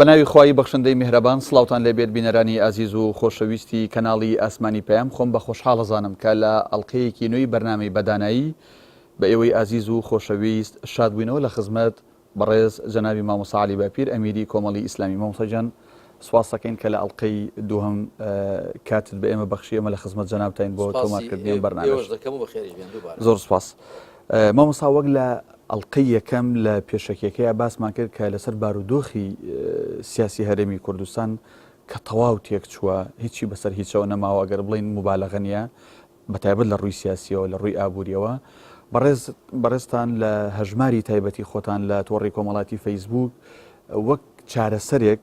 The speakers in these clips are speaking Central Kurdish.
بەناوی خوای بەخشندەی میهرەبان سڵاوتان لێبێت بینەرانی ئازیز و خۆشەویستی کەناڵی ئاسمانی پەیام خۆم بە خۆشحاڵەزانم کە لە ئەڵقەیەکی نوێی بەرنامەی بەدانایی بە ئێوەی ئازیز و خۆشەویست شادبووینەوە لە خزمەت بەڕێز جەنابی مامۆستا عەلی باپیر ئەمیری کۆمەڵی ئیسلامی. مامۆستاجان سواس دەکەین کە لە ئەڵقەی دووهەم کاتت بە ئێمە بەخشی، ئێمە لە خزمەت جەنابتین بۆ تۆمارکردنی بەرنامەش. زۆر سپاس. مامۆستا وەک لە ئەڵقەی یەکەم لە پێشەکیەکەیە باسمان کرد کە لەسەر بارودۆخی سیاسی هەرێمی کوردستان کە تەواو تێک چووە، هیچی بەسەر هیچەوە نەماوە، ئەگەر بڵین مبالەغە نیە بەتایبەت لە ڕووی سیاسیەوە لە ڕووی ئابوووریەوە. بەڕێزتان لە هەژماری تایبەتی خۆتان لە تۆڕی کۆمەڵاتی فەیسبوک وەک چارەسەرێک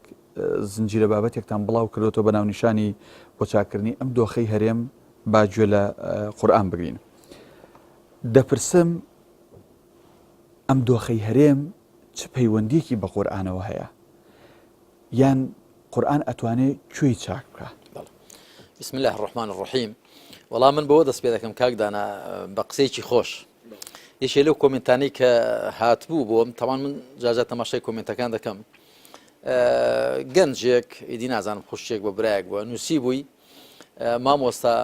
زنجیرە بابەتێکتان بڵاو کردوەوە بە ناونیشانی بۆ چاکردنی ئەم دۆخەی هەرێم باگوێ لە قورئان بگرین. دەپرسم ئەم دۆخەی هەرێم چ پەیوەندیەکی بە قورئانەوە هەیە، یان قورئان ئەتوانێت کوێی چاک بکە؟ بسم الله الرحمن الرحیم. وەڵام من بەوە دەست پێ دەکەم کاکدانا بە قسەیەکی خۆش. یەکێ لەو کۆمنتانەی کە هاتبوو بۆم، تەمان من جاجات تەماشای کۆمنتەکان دەکەم، گەنجێک ئیدی نازانم خوشتێک بە برایەک بووە نووسی بووی مامۆستا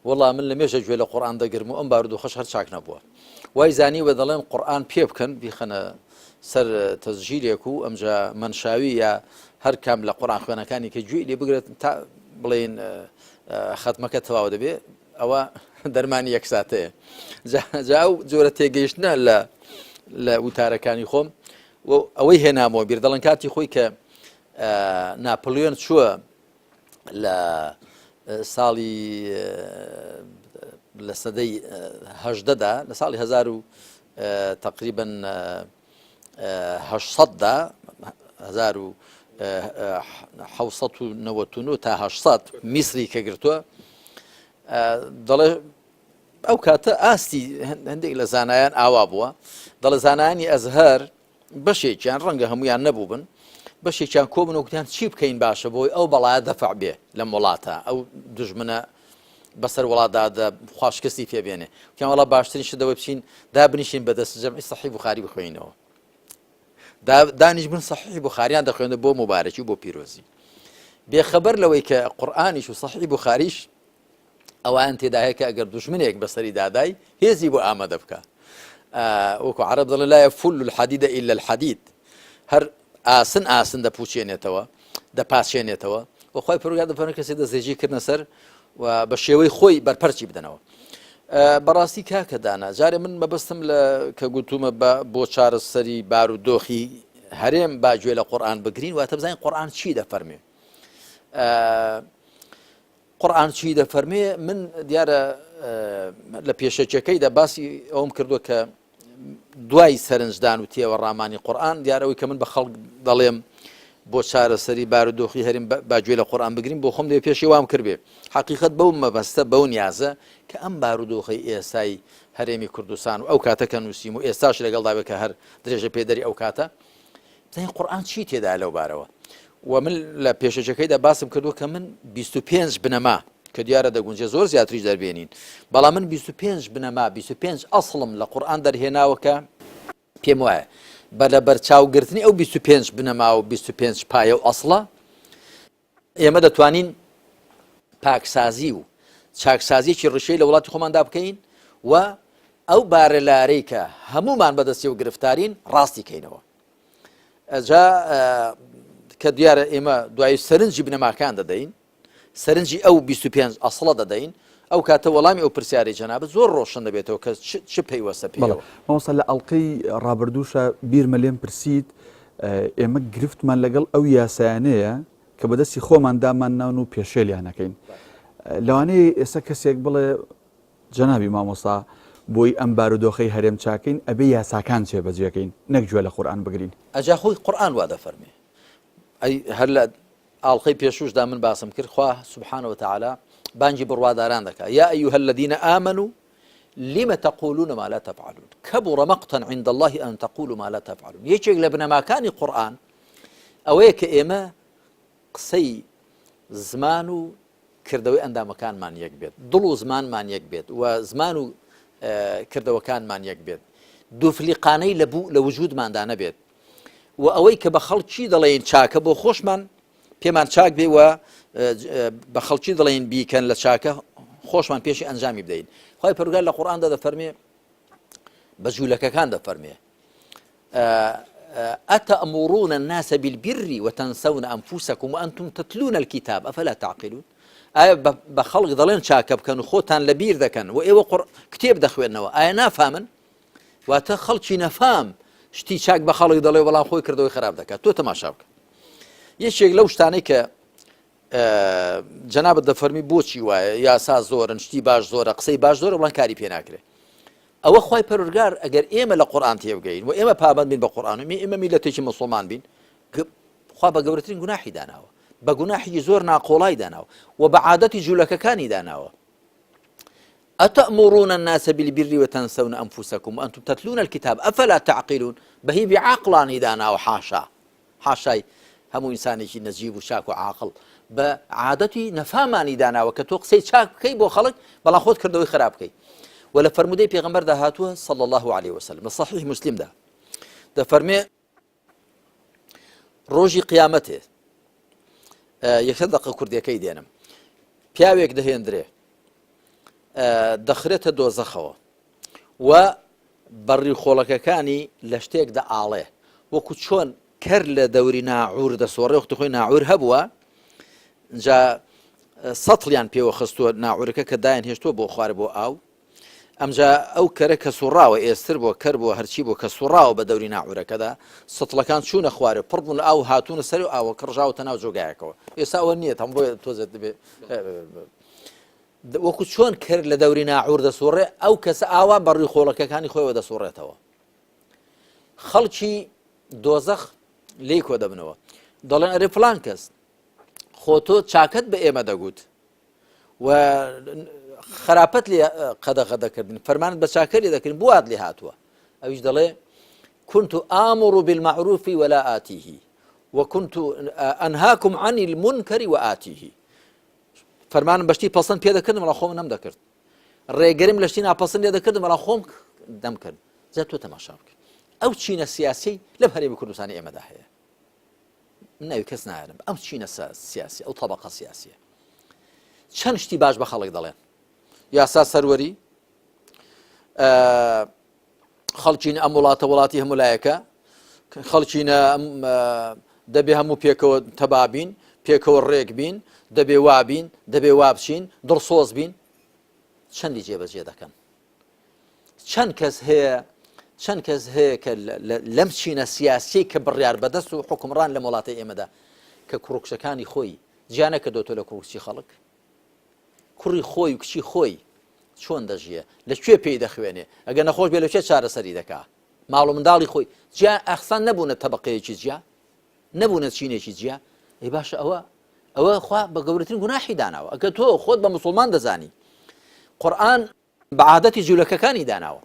وەڵام من لە مێژە گوێ لە قورئان دەگرم و ئەم بارودۆخەش هەر چاک نەبووە. وای زانی وە دەڵێن قورئان پێ بکەن بیخەنە سەر تەسجیلێک و ئەمجا منشاوی یا هەر کام لە قورئان خوێنەکانی کە گوێی لێ بگرێت تا بڵێن خەتمەکە تەواو دەبێ، ئەوە دەرمانی یەک ساتەیە. جا ئەو جۆرە تێگەیشتنە لە وتارەکانی خۆم ئەوەی هێنامەوە بیر. دەڵێن کاتی خۆی کە ناپلیۆن چووە لە ساڵی لە سەدەی هەژدەدا، لە ساڵی هەزار و تقریباً 800دا 1999 تا 800 میسری کە گرتووە، دەڵێ ئەو کاتە ئاستی هەندێک لە زانایان ئاوا بووە، دەڵێ زانایانی ئەزهەر بەشێکیان ڕەنگە هەمویان نەبوو بن، بەشێکیان کۆبن وگوتیان چی بکەین باشە بۆی ئەو بەڵایە دەفع بێ لەم وڵاتە، ئەو دژمنە بەسەر وڵاتدا خواشکەستی پێبێنێ. وتیان وەڵا باشترین شت دەوە بچین دابنیشین بەدەست جەمعی سەحیح بوخاری بخوێنەوە، دانیش بن سەحیح بوخاریان دەخوێنە بۆ مبارەکی و بۆ پیرۆزی. بێخەبەر لەوەی کە قورئانیش و سەحیح بوخاریش ئەوان تێدا هەیە کە ئەگەر دوژمنێک بەسەری دادای هێزی بۆ ئامادە بکە. وەکو عەرەب دەڵێن لا يفل الحديد إلا الحديد، هەر ئاسن دەپوچێنێتەوە دەپاچێنێتەوە. وەخوای پەروەردگار دەفەرمێ کەسێک دەستێژی کردنە سەر و بە شێوەی خۆی بەرپەرچی بدەنەوە. بەڕاستی کاکە دانا جارێ من مەبەستم کە گوتومە بۆ چارەسەری بارودۆخی هەرێم باگوێ لە قورئان بگرین، واتە بزانین قورئان چی دەفەرمێ. قورئان چی دەفەرمێ من دیارە لە پێشەکیەکەیدا باسی ئەوم کردووە کە دوای سەرنجدان و تێوەڕامانی قورئان دیارەوەی کە من بە خەڵک دەڵێم بۆ چارەسەری بارودۆخی هەرێم باگوێ لە قورئان بگرین بۆ خۆم لێ پێشی وام کردبێ. حەقیقەت بەو مەبەستە بەو نیازە کە ئەم بارودۆخی ئێستای هەرێمی کوردستان و ئەو کاتە کە نووسیم و ئێستاش لەگەڵ داوێت کە هەر درێژە پێدەری ئەو کاتە بزانین قورئان چی تێدا لەو بارەوە. و من لە پێشەکەیدا باسم کردووە کە من 25 بنەما کە دیارە دەگونجێ زۆر زیاتریش دەربێنین، بەڵام من 25 بنەما 25 ئەسڵم لە قورئان دەرهێناوە کە پێم وایە بە بەرچاوگرتنی ئەو 25 بنەما و 25 پایە و ئەسڵە ئێمە دەتوانین پاکسازی و چاکسازیی ڕشەی لە وڵاتی خۆماندا بکەین و ئەو بارەلارەی کە هەمومان بەدەستی و گرفتارین ڕاستی کەینەوە. ئەجا کە دیارە ئێمە دوای سەرنجی بنەماکان دەدەین، سەرنجی ئەو 25 ئەسڵە دەدەین، ئەو کاتە وەڵامی ئەو پرسیارەی جەنابەت زۆر ڕۆشن دەبێتەوە کە چ پەیوەستە پێیەوە. مامۆستا لە ئەڵقەی ڕابردووشە بیرمە لێم پرسیت ئێمە گرفتمان لەگەڵ ئەو یاسایانەیە کە بەدەستی خۆمان دامان ناون و پێشێلیانەکەین. لەوانەیە ئێستا کەسێک بڵێ جەنابی مامۆستا بۆی ئەم بارودۆخەی هەرێم چاکەین ئەبێ یاساکان جێبەجێکەین نەک گوێ لە قورئان بگرین. ئەجا خۆی قورئان وا دەفەرمێ. ئەی هەر لە ئاڵلقەی پێشوشدا من باسم کرد خوا سبحانه وتعالى بانجی بڕواداران دەکات یا ئەیها الذین آمنوا لم تقولون ما لا تفعلون كبر مقتا عند الله أن تقولوا ما لا تفعلون. یەکێک لە بنەماکانی قورئان ئەوەیە کە ئێمە قسەی زمان و کردەوەی ئەندامەکانمان یەک بێت، دڵ و زمانمان یەک بێت و زمان و کردەوەکانمان یەک بێت، دووفلیقانەی لە وجودماندا نەبێت و ئەوەی کە بە خەڵکی دەڵێن چاکە بۆ خۆشمان پێمان چاک بێ و بە خەڵکی دەڵێن بیکەن لە چاکە خۆشمان پێشی ئەنجامی بدەین. خی پەروەردگار لە قورئاندا دەفەرمێ بە جوولەکەکان دەفەرمێ أتأمرون الناس بالبر وتنسون أنفسكم وأنتم تتلون الكتاب أفلا تعقلون ئایا بە خەڵک دەڵێن چاکە بکەن و خۆتان لە بیر دەکەن و ئێوە کتێب دەخوێنەوە ئایا نافامن واتە خەڵکی نەفام شتی چاک بە خەڵک دەڵێ بەڵام خۆی کردەوەی خراپ دەکات تۆ تەماشا بکە. یەکێک لەو شتانەی کە جەنابەت دەفەرمی بۆچی وایە یاسا زۆرن شتی باش زۆرە قسەی باش زۆرە بەڵام کاری پێ ناکرێت. ئەوە خی پەروەردگار ئەگەر ئێمە لە قورئان تێبگەین و ئێمە پابەند بین بە قورئان و ئێمە میلەتێکی موسڵمان بین خوا بە گەورەترین گوناحی داناوە بە گوناحی زۆر ناقۆڵای داناوە و بە عادەتی جوولەکەکانی داناوە. أتأمرون الناس بالبر وتنسون أنفسكم وأنتم تتلون الكتاب أفلا تعقلون بهي بعقلاني دانا وحاشا حاشاي همو إنساني نجيب وشاك وعاقل بعادتي نفهماني دانا وكتو قسي شاك كي بو خلق بلا خود كردوي خراب كي ولا فرمودي پیغمبر ده هاتوه صلى الله عليه وسلم صحيح مسلم ده فرمي روجي قيامته يخدق كردي كي دينم پیاوێک دەهێندرێ دەخرێتە دۆزەخەوە و بەڕی خۆڵەکەکانی لە شتێک دەئاڵێ وەکو چۆن کەر لە دەوری ناعور دەسۆڕێ وەختی خۆی ناعور هەبووە جا سەتڵیان پێوە خستووە ناعورەکە کە دایان هێشتووە بۆ خوارد بۆ ئاو ئەمجا ئەو کەرە کە سوڕاوە ئێستر بۆ کەر بۆ هەرچی بۆ کە سوڕاوە بە دەوری ناعورەکەدا سەتڵەکان چوونە خوارێ پڕ بوون لە ئاو هاتوونە سەر و ئاوە کڕژاوتە ناو جۆگایەکەوە ئێستا ئەوە نییە هەم بۆ تۆزێت دەبێ وەکو چۆن کرد لە دەوری ناعور دەسوڕێ ئەو کەسە ئاوا بەڕی خۆڵەکەکانی خۆیەوە دەسوڕێتەوە. خەڵکی دۆزەخ لێی کۆ دەبنەوە دەڵێن ئەرێ فڵان کەس خۆ تۆ چاکەت بە ئێمە دەگوت و خراپەت لێ قەدەغە دەکردن فەرمانت بە چاکە لێ دەکردن بوات لێ هاتووە ئەویش دەڵێ كنت آمر بالمعروف ولا آتيه وكنت أنهاكم عن المنكر وآتيه فەرمانم بەشتی پەسەند پێ دەکردم بەڵام خۆم نەمدەکرد ڕێگەریم لە شتی ناپەسەند لێ دەکردم بەڵام خۆم دەمکرد جا تۆ تەماشا بکە ئەو چینە سیاسی لەم هەرێمی کوردستانی ئێمەدا هەیە من ناوی کەس نایەنم ئەم چینە سیاسی ئەو تەبەقە سیاسیە چەند شتی باش بە خەڵک دەڵێن یاسا سەروەری خەڵکینە ئەم وڵاتە وڵاتی هەموو لایەکە خەڵکینە دەبێ هەموو پێکەوە تەبابین پێکەوە ڕێک بین دەبێ وابین دەبێ وابچین دڵسۆز بین چەندی جێبەجێ دەکەن چەند کەس هەیە کە لەم چینە سیاسی کە بڕیار بەدەست و حکومڕان لە وڵاتی ئێمەدا کە کوڕکچەکانی خۆی جیانە کە دۆتۆ لە کوڕکچی خەڵک کوڕی خۆی و کچی خۆی چۆن دەژیە لەکوێ پێی دەخوێنێ ئەگەر نەخۆش بێ لەکوێ چارەسەری دەکا ماڵ و منداڵی خۆی جیا ئەخسان نەبوونە تەبەقەیەکی جیا نەبوونە چینێکی جیا ئەی باشە ئەوە خوا بە گەورەترین گوناحی داناوە ئەگە تۆ خۆت بە موسڵمان دەزانی قورئان بە عادەتی جوولەکەکانی داناوە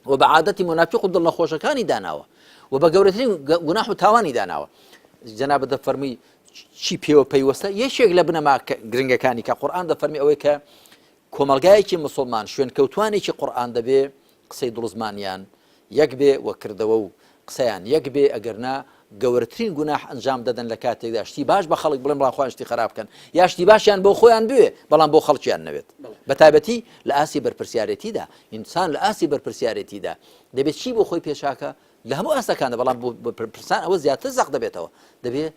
و بە عادەتی مونافق و دڵنەخۆشەکانی داناوە و بە گەورەترین گوناح و تاوانی داناوە جەنابەت دەفەرمی چی پێوە پەیوەستە یەکێک لە بنەما گرنگەکانی کە قورئان دەفەرمی ئەوەی کە کۆمەلگایەکی موسڵمان شوێن کەوتوانێکی قورئان دەبێ قسەی دڵزمانیان یەک بێ وە کردەوە و قسەیان یەک بێ ئەگەرنا گەورەترین گوناح ئەنجام دەدەن لە کاتێکدا شتی باش بە خەڵک بڵێن بڵام خۆیان شتی خراپ بکەن یا شتی باشیان بۆ خۆیان بوێ بەڵام بۆ خەڵکیان نەوێت بە تایبەتی لە ئاسی بەرپرسیارەتیدا ئینسان لە ئاسی بەرپرسیارەتیدا دەبێت چی بۆ خۆی پێشاکە لە هەموو ئاسەکاندا بەڵام بۆ پرسان ئەوە زیاتر زەق دەبێتەوە دەبێت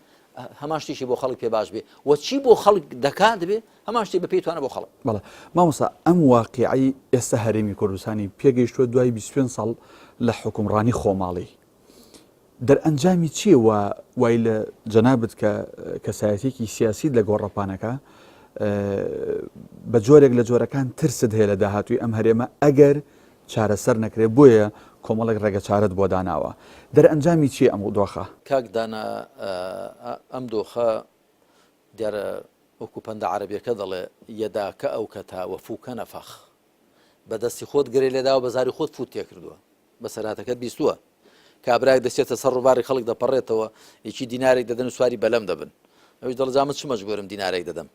هەمان شتیشی بۆ خەڵک پێ باش بێ و چی بۆ خەڵک دەکات دەبێت هەمان شتی بە پێی توانە بۆ خەڵک. بەڵێ مامۆستا ئەم واقیعی ئێستا هەرێمی کوردستانی پێگەیشتووە دوای 25 ساڵ لە حکومڕانی خۆماڵی دەرئەنجامی چییە وای لە جەنابەت کە کەسایەتێکی سیاسیت لە گۆڕەپانەکە بە جۆرێک لە جۆرەکان ترست هەیە لە داهاتووی ئەم هەرێمە ئەگەر چارەسەر نەکرێت بۆیە کۆمەڵێک ڕێگە چارەت بۆ داناوە دەرئەنجامی چییە ئەم دۆخە کاک دانا ئەم دۆخە دیارە وەکو پەندە عەرەبیەکە دەڵێ یەداکە ئەو کەتا وەفوکە نەفەخ بەدەستی خۆت گرێ لێدا و بەزاری خۆت فوت تێ کردووە بەسەراتەکەت بیستووە کابراک دەستێتە سەر ڕووباری خەڵک دەپەڕێتەوە یەکی دینارێک دەدەن و سواری بەلەم دەبن ئەوش دەڵ جامت چ مەجبورم دینارێک دەدەم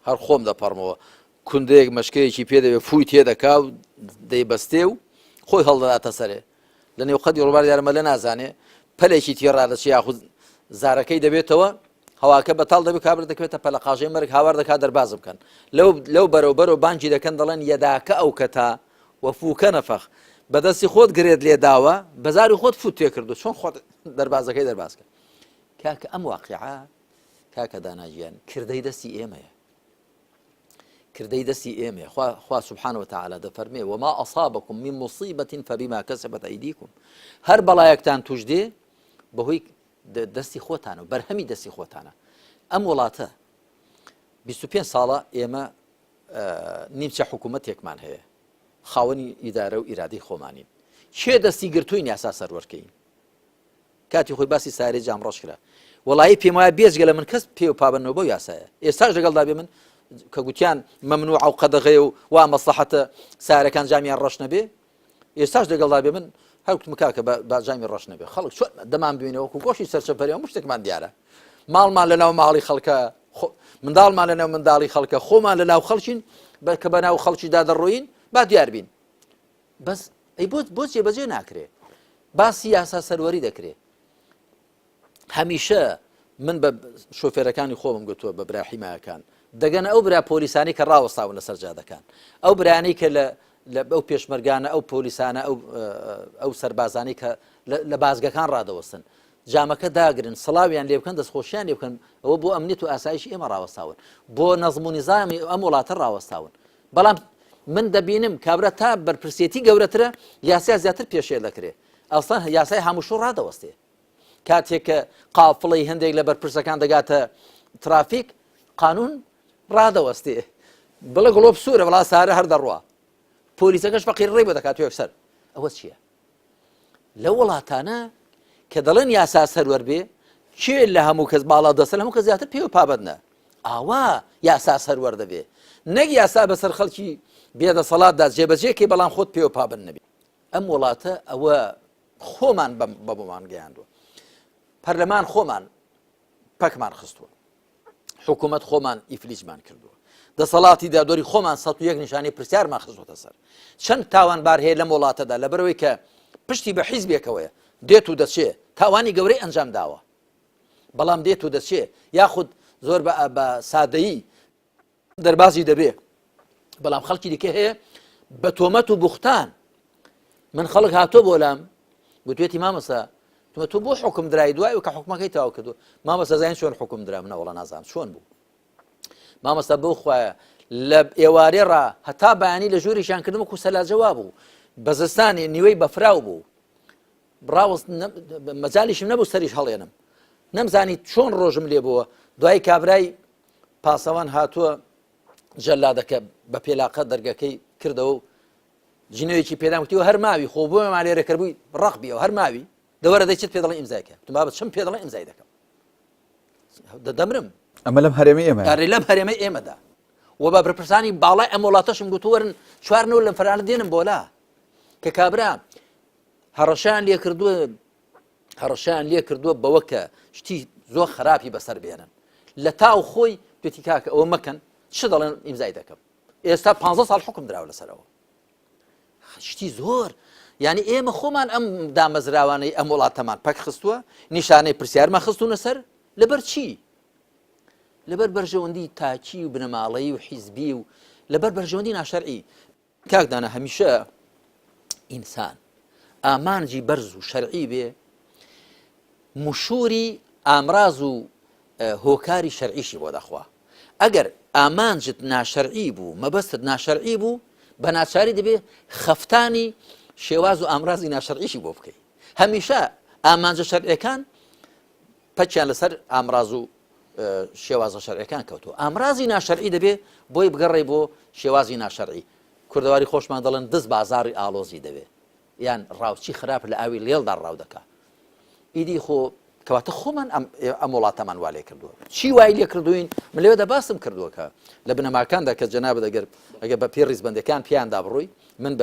هەر خۆم دەپەڕمەوە کوندەیەک مەشکەیەکی پێ دەبێت فوی تێدەکا و دەیبەستێ و خۆی هەڵدەداتە سەرێ لە نێو قەدی ڕووبار یارمە لە نازانێ پەلێکی تێڕا دەچێت یاخود زارەکەی دەبێتەوە هەواکە بەتاڵ دەبێت کابر دەکەوێتە پەلە قاژەی مەرگ هاوار دەکات دەرباز بکەن لەو بەرەوبەر و بانجی دەکەن دەڵێن یەداکە ئەو کەتا وەفوکە نەفەخ بەدەستی خۆت گرێت لێداوە بەزاری خۆت فوت تێ کردو چۆن خۆت دەربازەکەی دەربازکە کاکە ئەم واقعە کاکە داناژیان کردەی دەستی ئێمەیە کردەی دەستی ئێمە خوا سبحانه وتعالى دەفەرمێ وما أصابكم من مصيبة فبما كسبت أيديكم هەر بەڵایەکتان توش دێ بەهۆی دەستی خۆتانە و بەرهەمی دەستی خۆتانە ئەم وڵاتە 25 ساڵە ئێمە نیمچە حکوومەتێکمان هەیە خاوەنی ئیدارە و ئیرادەی خۆمانین چێ دەستی گرتووین یاسا سەروەرکەین کاتی خۆی باسی سارێ جامڕۆژ کرا وڵایی پێم وایە بێجگە لە من کەس پێ و پابندەوە بەو یاسایە ئێستاش لەگەڵدا بێ من کە گوتیان مەمنوع ئەو قەدەغێ و وا مەسلحەتە سارەکان جامیان ڕەش نەبێ ئێستاش لەگەڵدا بێ من هەوتم کاکە با جامی ڕەش نەبێ خەڵک چۆن دەمان ببینەوە وەکو گۆشی سەرچەپەری هەموو شتێکمان دیارە ماڵمان لەناو ماڵی خەڵکە منداڵمان لەناو منداڵی خەڵکە خۆمان لەناو خەڵکین کە بەناو خەڵکیدا دەڕۆین با دیار بین بەس ئەی بۆ جێبەجێ ناکرێ باسی یاسا سەروەری دەکرێت هەمیشە من بە شۆفێرەکانی خۆمم گوتووە بە برا حیمایەکان دەگەنە ئەو برا پۆلیسانی کە ڕاوەستاون لەسەر جادەکان ئەو برانەی کە لە ئەو پێشمەرگانە ئەو پۆلیسانە ئەو سەربازانی کە لە بازگەکان ڕادەوەستن جامەکە داگرن سڵاویان لێ بکەن دەستخۆشیان لێ بکەن ئەوە بۆ ئەمنیەت و ئاسایشی ئێمە ڕاوەستاون بۆ نەزم و نیزامی ئەم وڵاتە ڕاوەستاون بەڵام من دەبینم کابرا تا بەرپرسێتی گەورەترە یاسا زیاتر پێشێ دەکرێت ئەسڵان یاسای هەمووشوو ڕادەوەستێ کاتێک کە قافڵەی هەندێک لە بەرپرسەکان دەگاتە ترافیک قانون ڕادەوەستێ بڵێ گڵۆب سوورە وڵا سارە هەر دەڕوا پۆلیسەکەش فەقیر ڕێ بۆ دەکات یەکسەر ئەوە چییە لە وڵاتانە کە دەڵێن یاسا سەروەر بێ چێ لە هەموو کەس باڵا دەسەر هەموو کە زیاتر پێ و پابەتنە ئاوا یاسا سەروەر دەبێ نەک یاسا بەسەر خەڵکی بێدەسەڵاتدا جێبەجێکەی بەڵام خۆت پێ و پابەت نەبێ ئەم وڵاتە ئەوە خۆمان بەبوومان گەیاندووە پەرلەمان خۆمان پەکمان خستووە حکوومەت خۆمان ئیفلیجمان کردووە دەسەڵاتی دادوەری خۆمان 101 نیشانەی پرسیارمان خستووەتە سەر چەند تاوانبار هەیە لەم وڵاتەدا لەبەرەوەی کە پشتی بە حیزبێکەوەیە دێت و دەچێ تاوانی گەورەی ئەنجام داوە بەڵام دێت و دەچێ یاخود زۆر بە سادەیی دەربازی دەبێ بەڵام خەڵکی دیکە هەیە بە تۆمەت و بوختان من خەڵک هاتۆ بۆ لام گوتوێتی مامەسا تۆ بۆ حکم درای دوای و کە حکومەکەی تاوا کردو مامەستا زین چۆن حکم درا منە وڵا نازانم چۆن بوو مامەستا بەو خوایە لە ئێوارێ ڕا هەتا بەیانی لە ژووریشان کردم وەکو سەلاجەوا بوو بەزستانی نیوەی بەفراو بوو ڕاوەست مەجالیشم نەبوو سەریش هەڵێنم نەمزانی چۆن ڕۆژم لێ بووە دوای کابرای پاسەوان هاتووە جەلادەکە بە پێلاقە دەرگەکەی کردەوە و جنەوەیەکی پێدام وتیوە هەر ماوی خۆ بۆ مالێرەکەبووی ڕەقبیەوە هەر ماوی دەوەرە دەیچێت پێ دەڵێ ئیمزایکە تو بابەت چەم پێ دەڵێ ئیمزای دەکەم دەمرم ئەمە لەم هەرێمی ئێمە لەم هەرێمەی ئێمەدا و بە بەرپرسانی باڵای ئەم وڵاتەشم گوتووەرن چوارنەوە لەم فەرانە دێنم بۆلا کە کابرا هەڕەشیان لێ کردووە بەوە کە شتی زۆر خراپی بەسەر بێنن لە تاو خۆی توێتی کاکە ئەوە مەکەن چ دەڵێن ئیمزای دەکەم ئێستا 15 ساڵ حکم دراوە لەسەرەوە شتی زۆر یعنی ئێمە خۆمان ئەم دامەزراوانەی ئەم وڵاتەمان پەک خستووە نیشانەی پرسیارمان خستوونە سەر لەبەر چی لەبەر بەرژەوەندی تاکی و بنەماڵەیی و حیزبی و لەبەر بەرژەوەندی ناشەرعی کاکدانە هەمیشە ئینسان ئامانجی بەرز و شەرعی بێ مشوری ئامراز و هۆکاری شەرعیشی بۆ دەخوا ئەگەر ئامانجت ناشەرعی بوو مەبەستت ناشەرعی بوو بە ناچاری دەبێ خەفتانی شێواز و ئامرازی ناشەرعیشی بۆ بکەیت هەمیشە ئامانجە شەرعیەکان پەچیان لەسەر ئامراز و شێوازە شەرعیەکان کەوتووە ئامرازی ناشەرعی دەبێ بۆی بگەڕێ بۆ شێوازی ناشەرعی کوردەواری خۆشمان دەڵێن دەست بازاری ئالۆزی دەبێ یان ڕاوچی خراپ لە ئاوی لێڵدا ڕاو دەکا ئیدی خۆ کەواتە خۆمان ئەم وڵاتەمان وا لێ کردووە چی وای لێ کردوین من لێوە دەباسم کردووە کە لە بنەماکاندا کە جەنابە دەگەر ئەگەر بە پێ ڕیزبەندەکان پیاندا بڕووی من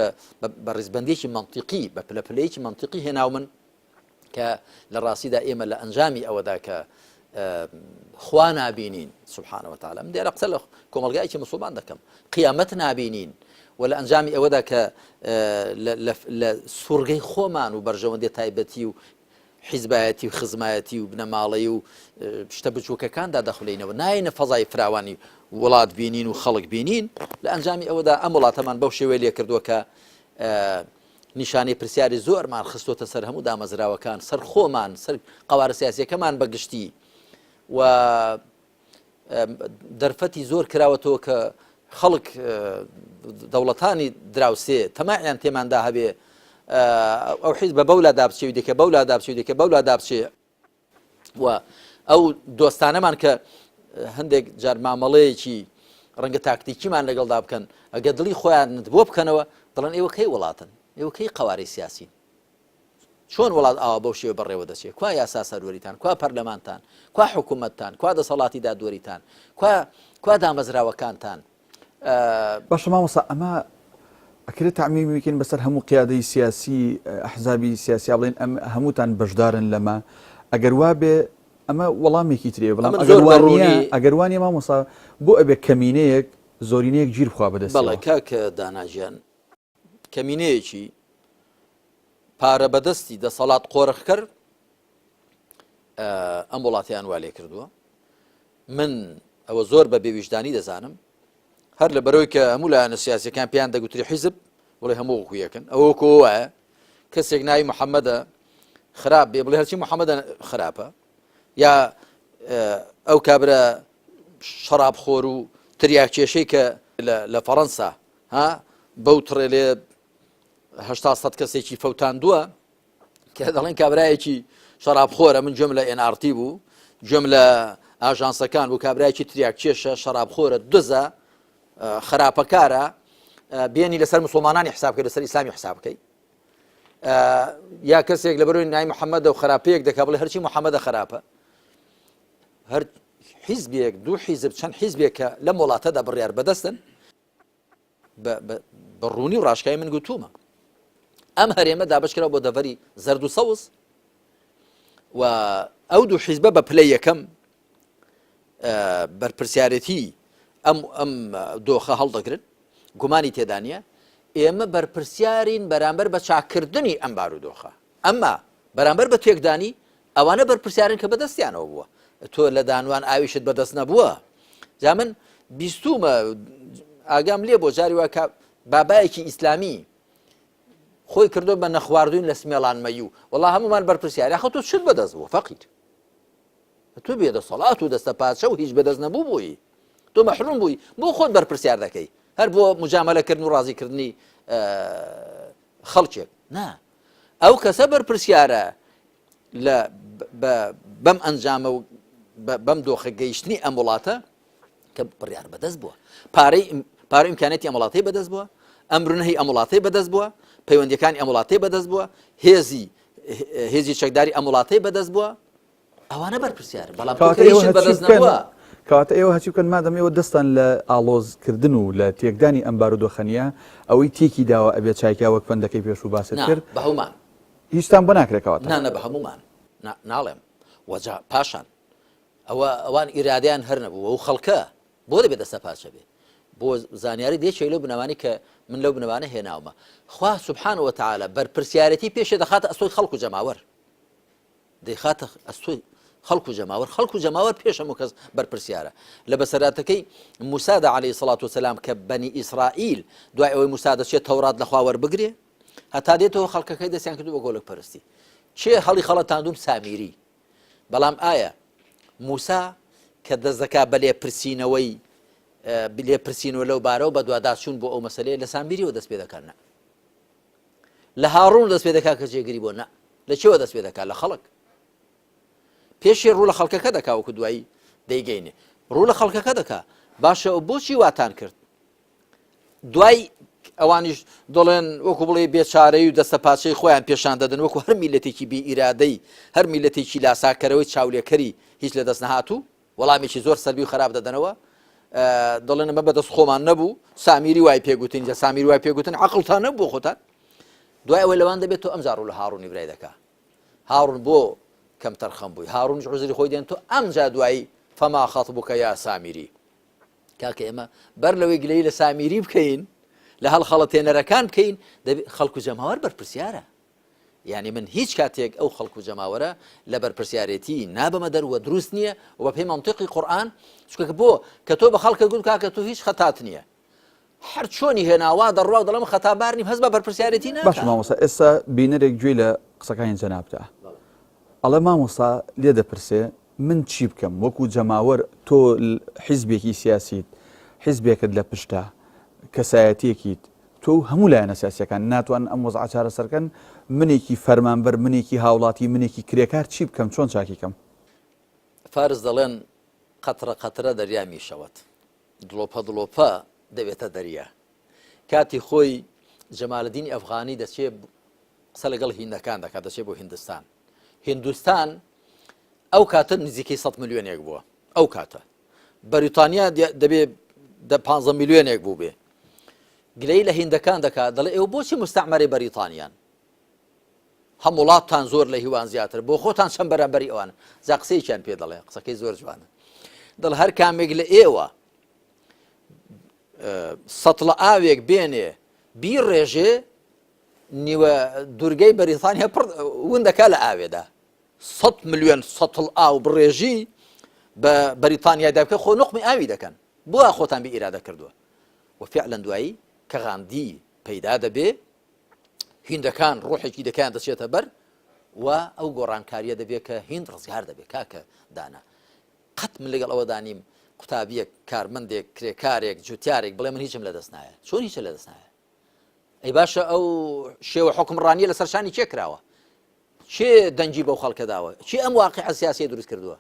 بە ڕیزبەندێکی منطقی بە پلەپلەیەکی منطقی هێناو من کە لە ڕاستیدا ئێمە لە ئەنجامی ئەوەدا کە خوا نابینین سبحانه وتعالى من دیارە قسە لە کۆمەڵگایەکی موسڵمان دەکەم قیامەت نابینین و لە ئەنجامی ئەوەدا کە لە سوورگەی خۆمان و بەرژەوەندی تایبەتی و حیزبایەتی و خزمایەتی و بنەماڵی و شتە بچووکەکاندا دەخولینەوە ناینە فەزای فراوانی وڵات بینین و خەڵک بینین لە ئەنجامی ئەوەدا ئەم وڵاتەمان بەو شێوەیە لێ کردووە کە نیشانەی پرسیاری زۆرمان خستۆتە سەر هەموو دامەزراوەکان سەر خۆمان سەر قەوارە سیاسیەکەمان بەگشتی و دەرفەتی زۆر کراوەتەوە کە خەڵک دەوڵەتانی دراوسێ تەماعیان تێماندا هەبێ ئەو حیزب بە بەولا دابچێ و دیکە بەولا دابچێ و دیکە بەولا دابچێ و ئەو دۆستانەمان کە هەندێک جار مامەڵەیەکی ڕەنگە تاکتیکیمان لەگەڵدا بکەن ئەگە دڵی خۆیان بۆ بکەنەوە دەڵێن ئێوە کەی وڵاتن ئێوە کەی قەوارەی سیاسین چۆن وڵات ئاوا بەو شێوە بەڕێوە دەچێت کوا یاسا سەروەریتان کوا پەرلەمانتان کوا حکوومەتتان کوا دەسەڵاتی دادوەریتان کوا دامەزراوەکانتان باشە مامۆستا ئەمە ئەکرێت تعمیمی بکەین بەسەر هەموو قیادەی سیاسی ئەحزابی سیاسی بڵێن ئەم هەمووتان بەشدارن لەمە ئەگەر وا بێ ئەمە وەڵامێکی ترێ بەڵام ئەگەر وانە مامۆستا بۆ ئەبێ کەمینەیەک زۆرینەیەک گیر بخوا بەدەست بەڵێ کاکە داناژیان کەمینەیەکی پارە بەدەستی دەسەڵات قۆرەخکەر ئەم وڵاتیان وا لێ کردووە من ئەوە زۆر بە بێویژدانی دەزانم هەر لە بەرەوەی کە هەموو لایەنە سیاسیەکان پێیان دەگوتری حیزب وڵێ هەموو وەکویەکەن ئەوە وایە کەسێک ناوی محەممەدە خراپ بێ بڵێ هەرچی محەممەدە خراپە یا ئەو کابرا شەرابخۆر و تریاکێشەی کە لە فەڕەنسا بەو تڕێ لێ 800 کەسێکی فەوتاندووە کە دەڵێن کابرایەکی شەرابخۆرە من گوێم لە NRT بوو گوێم لە ئاژانسەکان بوو کابرایەکی تریاکێشە شەرابخۆرە دزە خراپەکارە بێنی لەسەر مسلمانانی حسابکە لەسەر ئیسلامی حسابکەی یا کەسێک لە بەرەوەی ناوی محەممەدە و خراپەیەک دەکا بڵێ هەرچی محەممەدە خراپە هەر حیزبێک دوو حیزب چەند حیزبێک کە لەم وڵاتەدا بڕیار بەدەستن بە ڕوونی و ڕاشکایی من گوتومە ئەم هەرێمە دابشکرا بۆ دەڤەری زەرد و سەوز و ئەو دوو حیزبە بە پلەی یەکەم بەرپرسیارەتی ئەم دۆخە هەڵدەگرن گومانی تێدا نیە ئێمە بەرپرسیارین بەرامبەر بە چاکردنی ئەم بارودۆخە ئەمما بەرامبەر بە تێکدانی ئەوانە بەرپرسیارن کە بەدەستیانەوە بووە تۆ لە دانوان ئاویشت بەدەست نەبووە جا من بیستومە ئاگام لێ بۆ جاری وایە بابایەکی ئیسلامی خۆی کردو بە نەخواردوین لە سمێڵانمەی و وەڵا هەمومان بەرپرسیار یاخە تۆ چت بەدەست بوو فەقیر تۆ بێدەسەڵات و دەستە پادشە و هیچ بەدەست نەبوو بووی تۆ مەحروم بووی بۆ خۆت بەرپرسیار دەکەی هەر بۆ مجامەلەکردن و ڕازیکردنی خەڵکێک نا ئەو کەسە بەرپرسیارە لە بەم ئەنجامە و بەم دۆخە گەیشتنی ئەم وڵاتە کە بڕیار بەدەست بووە پارەی ئیمکانێتی ئەم وڵاتەی بەدەست بووە ئەمرونەهی ئەم وڵاتەی بەدەست بووە پەیوەندیەکانی ئەم وڵاتەی بەدەست بووە هێزی چەکداری ئەم وڵاتەی بەدەست بووە ئەوانە بەرپرسیار بەڵام بەدەست نەبووە کەواتە ئێوە هەچی بکەن مادەم ئێوە دەستان لە ئاڵۆزکردن و لە تێکدانی ئەم بارودۆخەنیە ئەوەی تێکی داوە ئەبێت چایکا وەک فەندەکەی پێش و باست کرد بە هەمومان هیچتان بۆ ناکرێتەوە نانە بە هەمومان ناڵێم وەجا پاشان ئەوان ئیرادیان هەر نەبوو و خەڵکە بۆ دەبێت دەستە پاچە بێ بۆ زانیاری دێچێت لەو بنەوانی کە من لەو بنەوانە هێناومە خوا سوبحانە وتعالە بەرپرسیارەتی پێشێ دەخاتە ئەستۆی خەڵک و جەماوەر دەیخاتە ئەستۆی خەڵک و جەماوەر پێش هەموو کەس بەرپرسیارە لە بەسەراتەکەی موسادا عەلەیهی سەڵات وسەلام کە بەنی ئیسرائیل دوای ئەوەی موسا دەچێت تەورات لەخوا وەربگرێ هەتا دێتەوە خەڵکەکەی دەستیان کردو بە گۆلک پەرستی چێ هەڵی خەڵەتاندوم سامیری بەڵام ئایا موسا کە دەست دەکا بە لێپرسینەوە لەو بارەوە بە دوواداچوون بۆ ئەو مەسەلەیە لە سامیریەوە دەست پێ دەکات نە لە هاڕوون دەست پێ دەکات کە جێگیری بۆ نە لە چێوە دەست پێ دەکات لە خەڵک پێشێ ڕوو لە خەڵکەکە دەکا وەکو دوایی دەیگەینێ ڕوو لە خەڵکەکە دەکا باشە بۆچی واتان کرد دوای ئەوانیش دەڵێن وەکو بڵێ بێچارەی و دەستە پاچەی خۆیان پێشان دەدەن وەکو هەر میلەتێکی بی ئیرادەی هەر میلەتێکی لاساکەرەوەی چاولێکەری هیچ لە دەست نەهاتوو وەڵامێکی زۆر سەربی و خراپ دەدەنەوە دەڵێن ئەمە بەدەست خۆمان نەبوو سامیری وای پێگوتین جا سامیری وای پێگوتن عەقڵتان نەبوو خۆتان دوای ئەوەی لەوان دەبێت تۆ ئەم جار ڕوو لە هاڕوونی برای دەکا هاڕون بۆ کەم تەرخەم بووی هاڕونیش عوزری خۆی دێن تۆ ئەم جا دوایی فەما خەطبوکە یا سامیری کاکە ئێمە بەر لەوەی گلەی لە سامیری بکەین لە هەڵخەڵەتێنەرەکان بکەین خەڵک و جەماوەر بەرپرسیارە یعنی من هیچ کاتێک ئەو خەڵک و جەماوەرە لە بەرپرسیارەتی نابەمە دەروە دروست نییە و بە پێی مەنتیقی قورئان چونکە بۆ کە تۆ بە خەڵکە گوت کاکە تۆ هیچ خەتات نییە هەر چۆنی هێناوا دەڕوا دەڵێم خەتابار نیم هەست بە بەرپرسیارەتی ناکات. باش مامۆستا ئێستا بینەرێک گوێ لە قسەکانی جەنابتە ئەڵێ مامۆستا لێ دەپرسێ من چی بکەم وەکو جەماوەر تۆ حیزبێکی سیاسیت حیزبێکت لە پشتە کەسایەتیەکیت تۆ هەموو لایەنە سیاسیەکان ناتوان ئەم وەزعە چارەسەرکەن منێکی فەرمانبەر منێکی هاوڵاتی منێکی کرێکار چی بکەم چۆن چاکی کەم. فارس دەڵێن قەترە قەترە دەریا میشەوەت دڵۆپە دڵۆپە دەبێتە دەریا. کاتی خۆی جەمالدینی ئەفغانی دەچێت قسە لەگەڵ هیندەکان دەکات دەچێت بۆ هیندستان. هیندستان ئەو کاتە نزیکەی 100 میلیۆنێک بووە ئەو کاتە بەریتانیا دەبێت 15 میلیۆنێک بوو بێ گلەی لە هیندەکان دەکات دەڵێ ئێوە بۆچی مستعمەری بەریتانیان هەم وڵاتتان زۆر لە هیوان زیاتر بۆ خۆتان چەند بەرامبەری ئەوانە جا قسەیەکیان پێ دەڵێ قسەکەی زۆر جوانە دڵ هەر کامێک لە ئێوە سەتڵە ئاوێک بێنێ بیڕێژێ نیوە دوورگەی بەریتانیا ون دەکا لە ئاوێدا 100 میلیۆن سەتڵ ئاو بڕێژی بە بەریتانیای دابکە خۆ نقمی ئاوی دەکەن بۆ خۆتان بی ئیرادە کردووە وفعلا دوایی کە غاندی پەیدا دەبێ هیندەکان ڕۆحێکی دەکەیان دەچێتە بەر و ئەو گۆڕانکاریە دەبێت کە هیند ڕزگار دەبێت کاکە دانا قەت من لەگەڵ ئەوە دانیم قوتابیەک کارمەندێک کرێکارێک جوتیارێک بڵێ من هیچم لە دەست نایە چۆن هیچ لە دەست نایە ئەی باشە ئەو شێوە حکمڕانیە لە سەرشانی چێ کراوە چێ دەنجی بەو خەڵکە داوە چی ئەم واقعە سیاسی دروست کردووە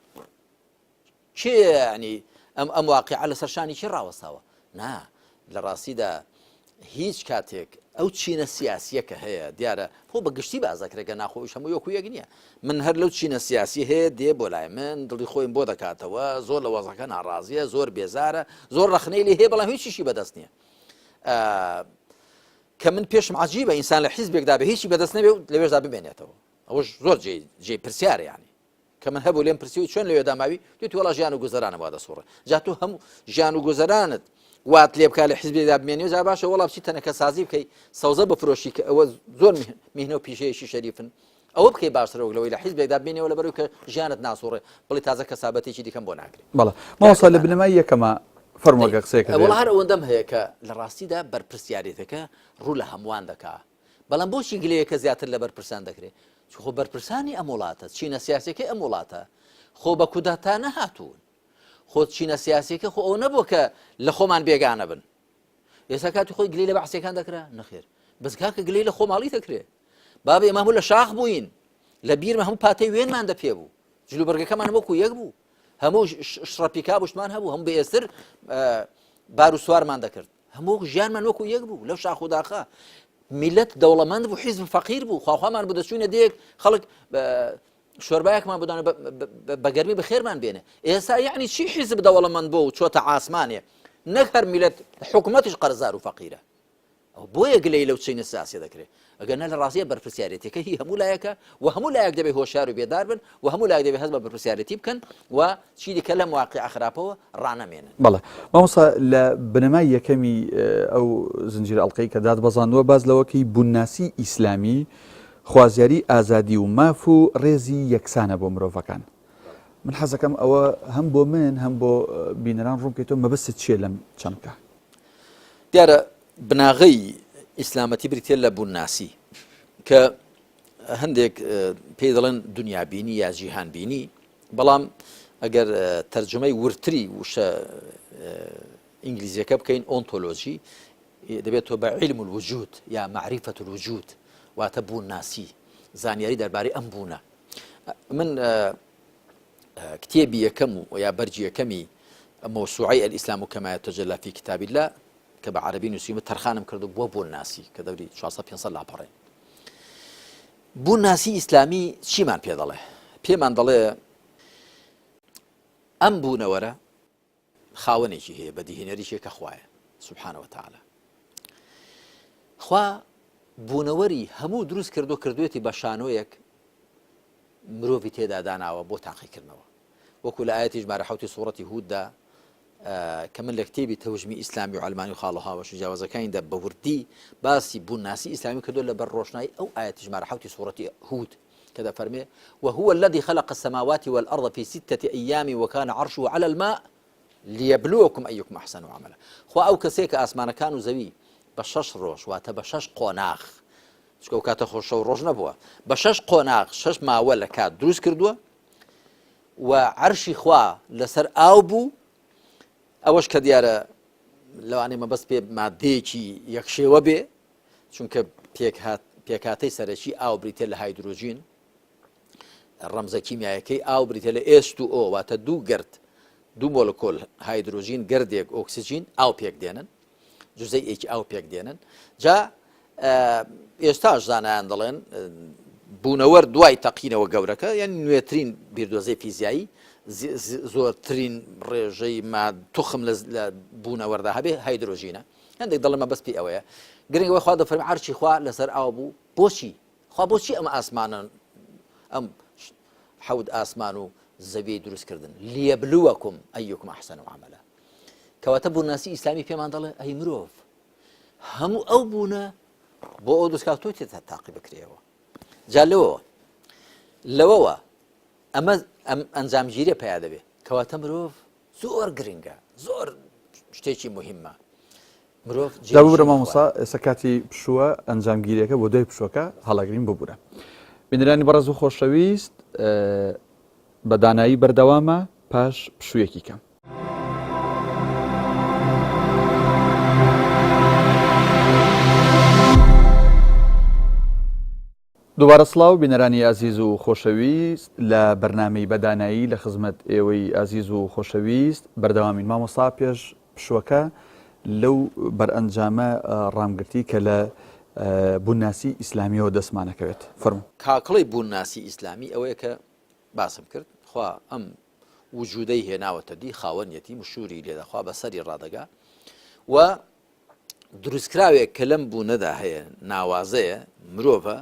چێ ینی ئەم واقعە لە سەرشانی چی ڕاوەستاوە نا لە ڕاستیدا هیچ کاتێک ئەو چینە سیاسیە کە هەیە دیارە خۆ بە گشتی بازەکرێکە ناخۆش هەموو یەکو یەک نییە من هەر لەو چینە سیاسی هەیە دێ بۆ لای من دڵی خۆیم بۆ دەکاتەوە زۆر لە وەزەکە ناڕازیە زۆر بێزارە زۆر ڕەخنەی لێ هەیە بەڵام هیچیشی بەدەست نییە کە من پێشم عەجیبە ئینسان لە حیزبێکدا بە هیچی بەدەست نەبێ لەوێشدا بمێنێتەوە ئەوەش زۆر جێ پرسیارە یانی کە من هەبوو لێم پرسیوی چۆن لەوێدا ماوی دوتی وەڵا ژیان و گوزەرانە وا دەسوڕێ جا تۆ هەموو ژیان و گوزەرانت وات لێ بکات لە حیزبێکدا بمێنێ جا باشە وەڵا بچی تەنەکە سازی بکەی سەوزە بفرۆشی کە ئەوە زۆر میهنە و پیشەیەشی شەریفن ئەوە بکەی باشترەوە لەوەی لە حیزبێکدا بمێنێەوە لەبەرەوەی کە ژیانت ناسوڕێ بڵی تازە کەسابەتێکی دیکەم بۆ ناکرێت. بەڵێ ماوەستا لە بنەمای یەکەمە فەرمووەگە قسەیەکە وەڵا هەر ئەوەندەم هەیە کە لە ڕاستیدا بەرپرسیارەتەکە ڕوو لە هەمووان دەکا بەڵام بۆچی گلەیەکە زیاتر لە بەرپرسان دەکرێت خۆ بەرپرسانی ئەم وڵاتە چینە سیاسەکەی ئەم وڵاتە خۆ بە کودەتا نەهاتوون خۆ چینە سیاسەکە خۆ ئەو نەبووە کە لە خۆمان بێگانە بن ئێستا کاتی خۆی گلەی لە بەحسیەکان دەکرا نەخێر بەس کاکە گلەی لە خۆماڵی دەکرێت بابێ ئێمە هەموو لە شاخ بووین لە بیرمە هەموو پاتەی وێنمان دەپێ بوو جلوبەرگەکەمان وەکو یەک بوو هەموو شڕەپیکا بوشمان هەبوو هەموو بەئێستر بار و سوارمان دەکرد هەموو ژیانمان وەکو یەک بوو لەو شاخ و داخە میلەت دەوڵەمەند بوو حیزب فەقیر بوو خواخوامان بوو دەچوونە دێک خەڵک شۆربایەکمان بدانە بە گەرمی بەخێرمان بێنێ ئێستا یعنی چی حیزب دەوڵەمەند بوو چۆتە ئاسمانێ نەک هەر میلەت حکومەتیش قەرزار و فەقیرە ئەو بۆیە گلەی لەو چینە سیاسیە دەکرێت ئەگەر لە ڕاستیە بەرپرسیارەتەکە هی هەموو لایەکە و هەموو لایەک دەبێت هۆشیار و بێدار بن و هەموو لایەک دەبێت هەست بە بەرپرسیارەتی بکەن و چی دیکە لەم واقعە خراپەوە ڕانەمێنن. بەڵێ مامۆستا لە بنەمای یەکەمی ئەو زنجیرە ئەڵقەی کە دادبەزاندووە باز لەوەکەی بووناسی ئیسلامی خوازیاری ئازادی و ماف و ڕێزی یەکسانە بۆ مرۆڤەکان من حەزەکەم ئەوە هەم بۆ من هەم بۆ بینەران ڕوونکەیتەوە مەبەست چیە لەم چەمکە دیارە بناغەی ئیسلامەتی بریتێ لە بووناسی کە هەندێک پێی دەڵێن دنیابینی یا جیهانبینی بەڵام ئەگەر تەرجمەی ورتری وشە ئینگلیزیەکە بکەین ئۆنتۆلۆژی دەبێت تۆ بە عیلم الوجود یا معریفەت الوجود واتە بووناسی زانیاری دەربارەی ئەم بوونە من کتێبی یەکەم و یا بەرجی یەکەمی موسوعەی الئیسلام كما يتجلى في كتاب الله کە بە عەرەبی نووسیمە تەرخانم کردو بۆ بووناسی کە دەوری 400-500 لاپەڕێ بووناسی ئیسلامی چیمان پێ دەڵێ پێمان دەڵێ ئەم بوونەوەرە خاوەنێکی هەیە بەدیهێنەریشێکە خوایە سبحانه وتعالى خوا بوونەوەری هەموو دروست کردوێتی بە شانۆیەک مرۆڤی تێدا داناوە بۆ تاقیکردنەوە وەکو لە ئاەتی ژمارە 7 سوورەتی هوددا کە من لە کتێبی تەوژمی ئیسلامی و علمانی و خاڵەها و شجاوازەکانیدا بە وردی باسی بوون ناسی ئیسلامی کردو لە بەر ڕۆشنایی ئەو ئاەتی ژمارە حوتی سوورەتی هود کە دەفەرمێ وهو الذي خلق السماوات والأرض في 6 أيام وكان عرشه على الماء ليبلوكم أيكم أحسن عملا خو ئەو کەسێک کە ئاسمانەکان و زەوی بە 6 ڕۆژ واتە بە 6 قۆناغ چکە ئەو کاتە خۆشە و ڕۆژ نەبووە بە 6 قۆناغ 6 ماوە لە کات دروست کردووە و عەرشی خوا لەسەر ئاو بوو ئەوەش کە دیارە لەوانەیە مەبەست پێ مادەیەکی یەکشێوە بێ چونکە پێکهاتەی سەرەکی ئاو بریتێ لە هایدرۆژین ڕەمزە کیمیایەکەی ئاو بریتێ لە H2O واتە دوو گرد دوو مۆلکۆل هایدرۆژین گردێک ئۆکسیجین ئاو پێک دێنن جوزەیەکی ئاو پێک دێنن جا ئێستاش زانایان دەڵێن بوونەوەر دوای تەقینەوە گەورەکە یعنی نوێترین بیردۆزەی فیزیایی زۆرترین ڕێژەی توخم لە بوونەوەردا هەبێ هایدرۆژینە هەندێک دەڵێ مەبەست پێی ئەوەیە گرنگەوەی خوا دەفەرمێ عەرشی خوا لەسەر ئاو بوو بۆچی خوا بۆچی ئەمە ئاسمانن ئەم حەوت ئاسمان و زەوی دروستکردن لیەبلووەکم ئەیوکم ئەحسەن عەمەلا کەواتە بووناسی ئیسلامی پێمان دەڵێ ئەی مرۆڤ هەموو ئەو بوونە بۆ ئەو دەستکات تۆ تێتە تاقی بکرێەوە جا لەوەوە ئەمە ئەنجامگیریە پیا دەبێ کەواتە مرۆڤ زۆر گرنگە زۆر شتێکی مهمە مرۆڤ جابورە مامۆستا ئێستا کاتی پشووە ئەنجامگیریەکە بۆ دوای پشوەکە هەڵەگرین ببوورە بینەرانی بەڕێز و خۆشەویست بە دانایی بەردەوامە پاش پشوویەکی کەم دووبارە سڵاو بینەرانی ئازیز و خۆشەویست لە بەرنامەی بەدانایی لە خزمەت ئێوەی ئازیز و خۆشەویست بەردەوامین مامۆستا پێش پشوەکە لەو بەرئەنجامە ڕامگرتی کە لە بووناسی ئیسلامیەوە دەستمانەکەوێت فەرموو کاکڵی بووناسی ئیسلامی ئەوەیە کە باسم کرد خوا ئەم وجودەی هێناوەتە دی خاوەنیەتی مشوری لێدەخوا بەسەری ڕادەگا و دروستکراوێک کە لەم بوونەدا هەیە ناوازەیە مرۆڤە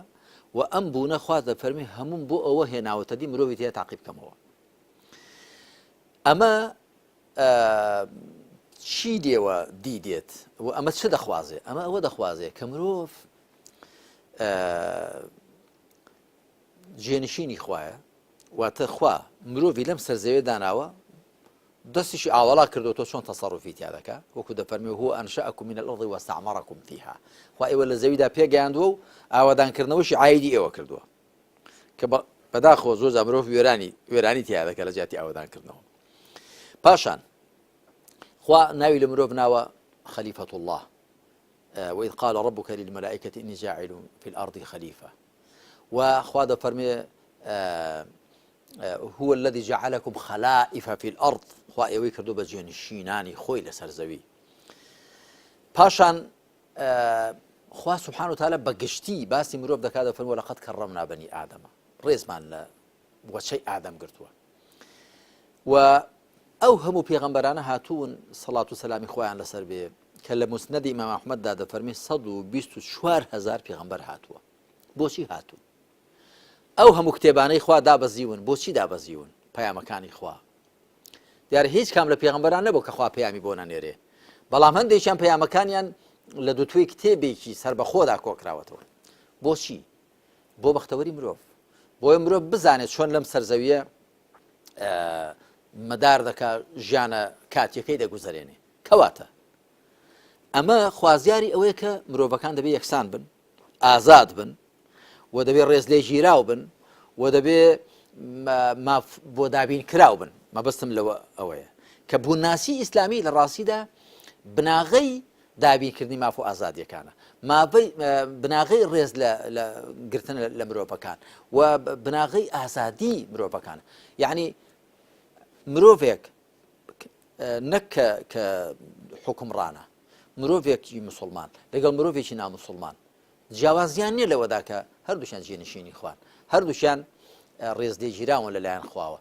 و ئەم بوونە خوا دەفەرمێ هەموم بۆ ئەوە هێناوەتە دی مرۆڤی تێ تاقی بکەمەوە ئەمە چی دێوە دیدێت و ئەمە چه دەخوازێ ئەمە ئەوە دەخوازێ کە مرۆڤ جێنشینی خوایە واتە خوا مرۆڤی لەم سەرزەوێ داناوە دەستیشی ئاوەڵا کردو تۆ چۆن تەسەڕوفی تیا دەکا وەکو دەفەرمێ هو ئەنشەئەکم من الأرض واستعمركم فيها خوا ئێوە لە زەویدا پێگەیاندووە و ئاوادانکردنەوەشی عایدی ئێوە کردووە کە بەداخەوە زۆر مرۆڤ وێرانی تیا دەکە لە جیاتی ئاوادانکردنەوە پاشان خوا ناوی لە مرۆڤ ناوە خەلیفەة الله وإذ قال ربك للملائكة إني جاعل في الأرض خليفة وخوا دەفەرمێ هو الذي جعلكم خلائف في الأرض خوا ئێوەی کردو بە جێنشینانی خۆی لەسەر زەوی پاشان خوا سبحانه وتعالى بەگشتی باسی مرۆڤ دەکات دەفەرمێ ولقد كرمنا بني آدم ڕێزمان لە وەچەی ئادەم گرتووە و ئەو هەموو پێغەمبەرانە هاتوون سەڵات و سەلامی خۆیان لەسەر بێ کە لە موسنەدی ئیمام ئەحمەددا دەفەرمێ 124,000 پێغەمبەر هاتووە بۆچی هاتوون ئەو هەموو کتێبانەی خوا دابەزیون بۆچی دابەزیون پەیامەکانی خوا دیارە هیچ کام لە پێغەمبەران نەبوو کە خوا پەیامی بۆ نەنێرێ بەڵام هەندێکیان پەیامەکانیان لە دووتوێی کتێبێکی سەربەخۆدا کۆکراوەتەوە بۆچی بۆ بەختەوەری مرۆڤ بۆیە مرۆڤ بزانێت چۆن لەم سەرزەویە مەدار دەکا ژیانە کاتیەکەی دەگوزارێنێ کەواتە ئەمە خوازیاری ئەوەیە کە مرۆڤەکان دەبێت یەکسان بن ئازاد بن و دەبێت ڕێز لێ ژیراو بن و دەبێت بۆ دابین کراو بن مەبەستم لەوە ئەوەیە کە بووناسی ئیسلامی لە ڕاستیدا بناغەی دابینکردنی ماف و ئازادیەکانە بناغەی ڕێز لە گرتن لە مرۆڤەکان و بناغەی ئازادی مرۆڤەکان یعنی مرۆڤێک نەک کە حکمڕانە مرۆڤێکی مسلمان لەگەڵ مرۆڤێکی نامسلمان جیاوازیان نییە لەوەدا کە هەردووشیان جێنشینی خوان هەردووشیان ڕێز لێ ژیراون لەلایەن خواوە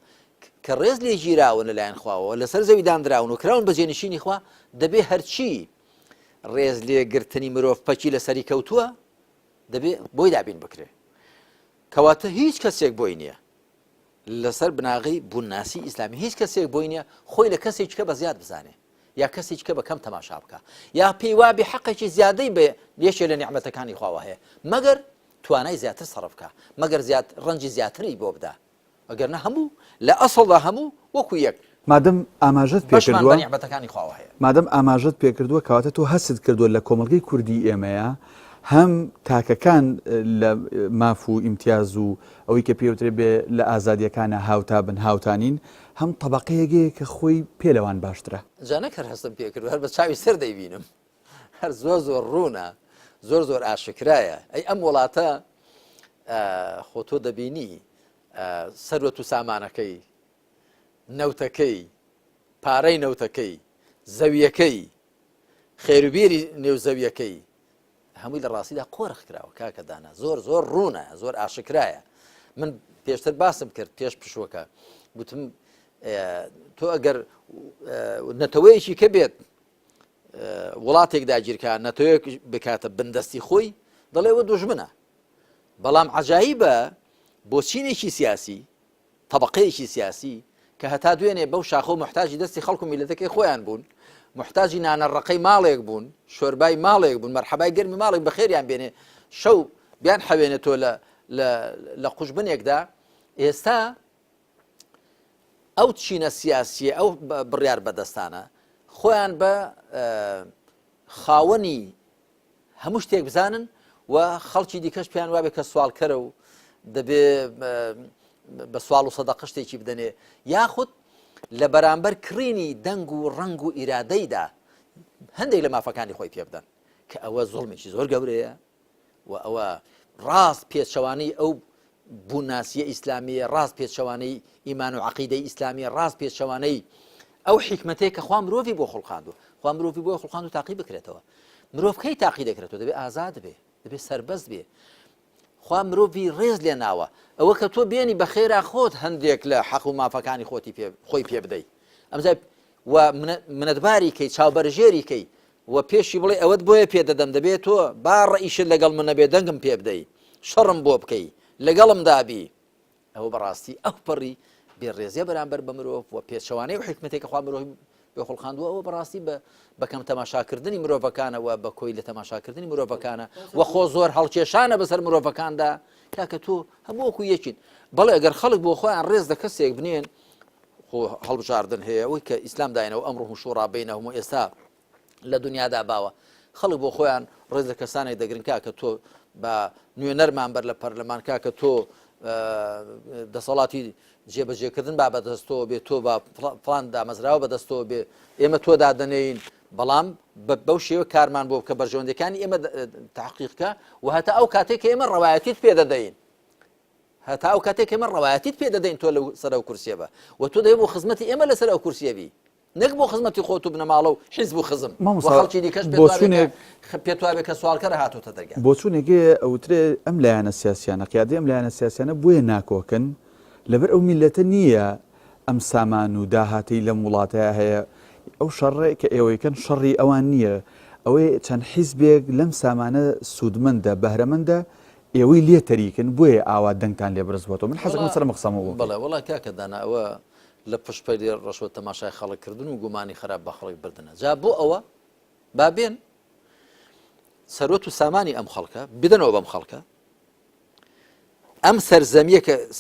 کە ڕێز لێ ژیراون لەلایەن خواوە لەسەر زەوی دانراون و کراون بە جێنشینی خوا دەبێ هەرچی ڕێز لێگرتنی مرۆڤ پەکی لەسەری کەوتووە دەبێ بۆی دابین بکرێ کەواتە هیچ کەسێک بۆی نییە لەسەر بناغی بووناسی ئیسلامی هیچ کەسێک بۆی نییە خۆی لە کەسێککە بە زیاد بزانێ یا کەسێک کە بەکەم تەماشا بکە یا پێی وابی حەقێکی زیادەی بێ یەکێ لە نیعمەتەکانی خواوە هەیە مەگەر توانای زیاتر سەرف بکە مەگەر ڕەنجی زیاتری بۆ بدە ئەگەرنە هەموو لە ئەسڵدا هەموو وەکو یەک مادەم ئاماژەت پێکردووە نیعمەتەکانی خواوە هەیە مادەم ئاماژەت پێکردووە کەواتە تۆ هەست کردووە لە کۆمەڵگەی کوردی ئێمەیە هەم تاکەکان لە ماف و ئیمتیاز و ئەوەی کە پێوترێ بێ لە ئازادیەکانە هاوتا بن هاوتانین هەم تەبەقەیەکەیە کە خۆی پێلەوان باشترە جا نەکرد هەستم پێکردو هەر بە چاوی سەر دەیبینم هەر زۆر ڕوونە زۆر ئاشکرایە ئەی ئەم وڵاتە خۆ تۆ دەبینی سەروەت و سامانەکەی نەوتەکەی پارەی نەوتەکەی زەویەکەی خێروبیری نێوزەویەکەی هەمووی لە ڕاستیدا قۆرخ کراوە کاکەدانا زۆر ڕوونە زۆر ئاشکرایە من پێشتر باسم کرد پێش پشوەکە گوتم تۆ ئەگەر نەتەوەیەکی کە بێت وڵاتێک داگیرکە نەتەوەیەک بکاتە بندەستی خۆی دەڵێەوە دوژمنە بەڵام عەجایبە بۆ چینێکی سیاسی طبقەیەکی سیاسی کە هەتا دوێنێ بەو شاخۆ محتاجی دەستی خەڵک و میلەتەکەی خۆیان بوون محتاجی نانەڕەقەی ماڵێک بوون شۆربای ماڵێک بوون مەرحەبای گەرمی ماڵێک بەخێریان بێنێ شەو بیان حەوێنێتەوە لە قوشبنێکدا ئێستا ئەو چینە سیاسیە ئەو بڕیار بەدەستانە خۆیان بە خاوەنی هەموو شتێک بزانن و خەڵکی دیکەش پیان وابێ کە سوالکەرە و دەبێ بە سوال و سەدەقە شتێکی بدەنێ یاخود لە بەرامبەر کڕینی دەنگ و ڕنگ و ئیرادەیدا هەندێک لە مافەکانی خۆی پێ بدەن کە ئەوە زوڵمێکی زۆر گەورەیە و ئەوە ڕاست پێچەوانەی ئەو بووناسیە ئیسلامیە ڕاست پێچەوانەی ئیمان و عەقیدەی ئیسلامیە ڕاست پێچەوانەی ئەو حیکمەتەیە کە خوا مرۆڤی بۆ خڵقاندووە خوا مرۆڤی بۆ خڵقاند و تاقی بکرێتەوە مرۆڤ کەی تاقی دەکرێتەوە دەبێت ئازاد بێ دەبێت سەربەست بێ خوا مرۆڤی ڕێز لێ ناوە ئەوە کە تۆ بێنی بە خێرا خۆت هەندێک لە حەق و مافەکانی خۆی پێ بدەیت ئەمزای و منەتباری کەی چاوبەرژێری کەی و پێشی بڵێ ئەوەت بۆیە پێدەدەم دەبێت تۆ با ڕئیشت لەگەڵ من نەبێ دەنگم پێ بدەیت شەڕم بۆ بکەی لەگەڵم دابی ئەوە بەڕاستی ئەو پەڕی بێڕێزیە بەرامبەر بە مرۆڤ و پێچەوانەی و حکمتێک کە خوا مرۆڤ بێ خڵقاندووە ئەوە بەڕاستی بەکەم تەماشاکردنی مرۆڤەکانەوە بە کۆی لە تەماشاکردنی مرۆڤەکانە و خۆ زۆر هەڵکێشانە بەسەر مرۆڤەکاندا کاکە تۆ هەموو وەکو یەکین بەڵێ ئەگەر خەڵک بۆ خۆیان ڕێز دە کەسێک بنێن خۆ هەڵبژاردن هەیە ئەوەی کە ئیسلام داینەوە ئەمڕۆ شوڕا بەینەهم و ئێستا لە دنیادا باوە خەڵک بۆ خۆیان ڕێز لە کەسانێک دەگرن کاکە تۆ بە نوێنەرمان بەر لە پەرلەمان کاکە تۆ دەسەڵاتی جێبەجێکردن با بەدەستەوە بێت تۆ بە فڵان دامەزراوە بەدەستەوە بێ ئێمە تۆ دادەنێین بەڵام بەو شێوە کارمان بۆ بکە بەرژەوەندەکانی ئێمە تحقیقکە و هەتا ئەو کاتێک ئێمە ڕەوایەتیت پێ دەدەین هەتا ئەو کاتێک ئێمە ڕەوایەتیت پێ دەدەین تۆ لەو سەر ئەو کورسیە بە و تۆ دەبێت بۆ خزمەتی ئێمە لەسەر ئەو کورسیەبی نەک بۆ خزمەتی خۆت و بنەماڵە و حیزب و خزم خەڵکی دیکەش پێت وابێت کە سوالکەرە هاتوتە دەرگا بۆ چوونێکێ ئەوترێ ئەم لایەنە سیاسیانە قیادەی ئەم لایەنە سیاسیانە بۆیە ناکۆکن لەبەر ئەو میلەتە نییە ئەم سامان و داهاتی لەم وڵاتەیە هەیە ئەو شەڕێ کە ئێوەیکەن شەڕی ئەوان نییە ئەوەی چەند حیزبێک لەم سامانە سوودمەندە بەهرەمەندە ئێوەی لێ تەریکن بۆیە ئاوا دەنگتان لێ برزبێتەوە من حەزەکەم سەر مەقسەمەوە بەڵێ وەڵای کاکەدانا ئەوە لە پشتپەری ڕەشوە تەماشای خەڵکردن و گومانی خراپ بە خەڵک بردنە جا بۆ ئەوە بابێن سەرۆت و سامانی ئەم خەڵکە بدەنەوە بەم خەڵکە ئەم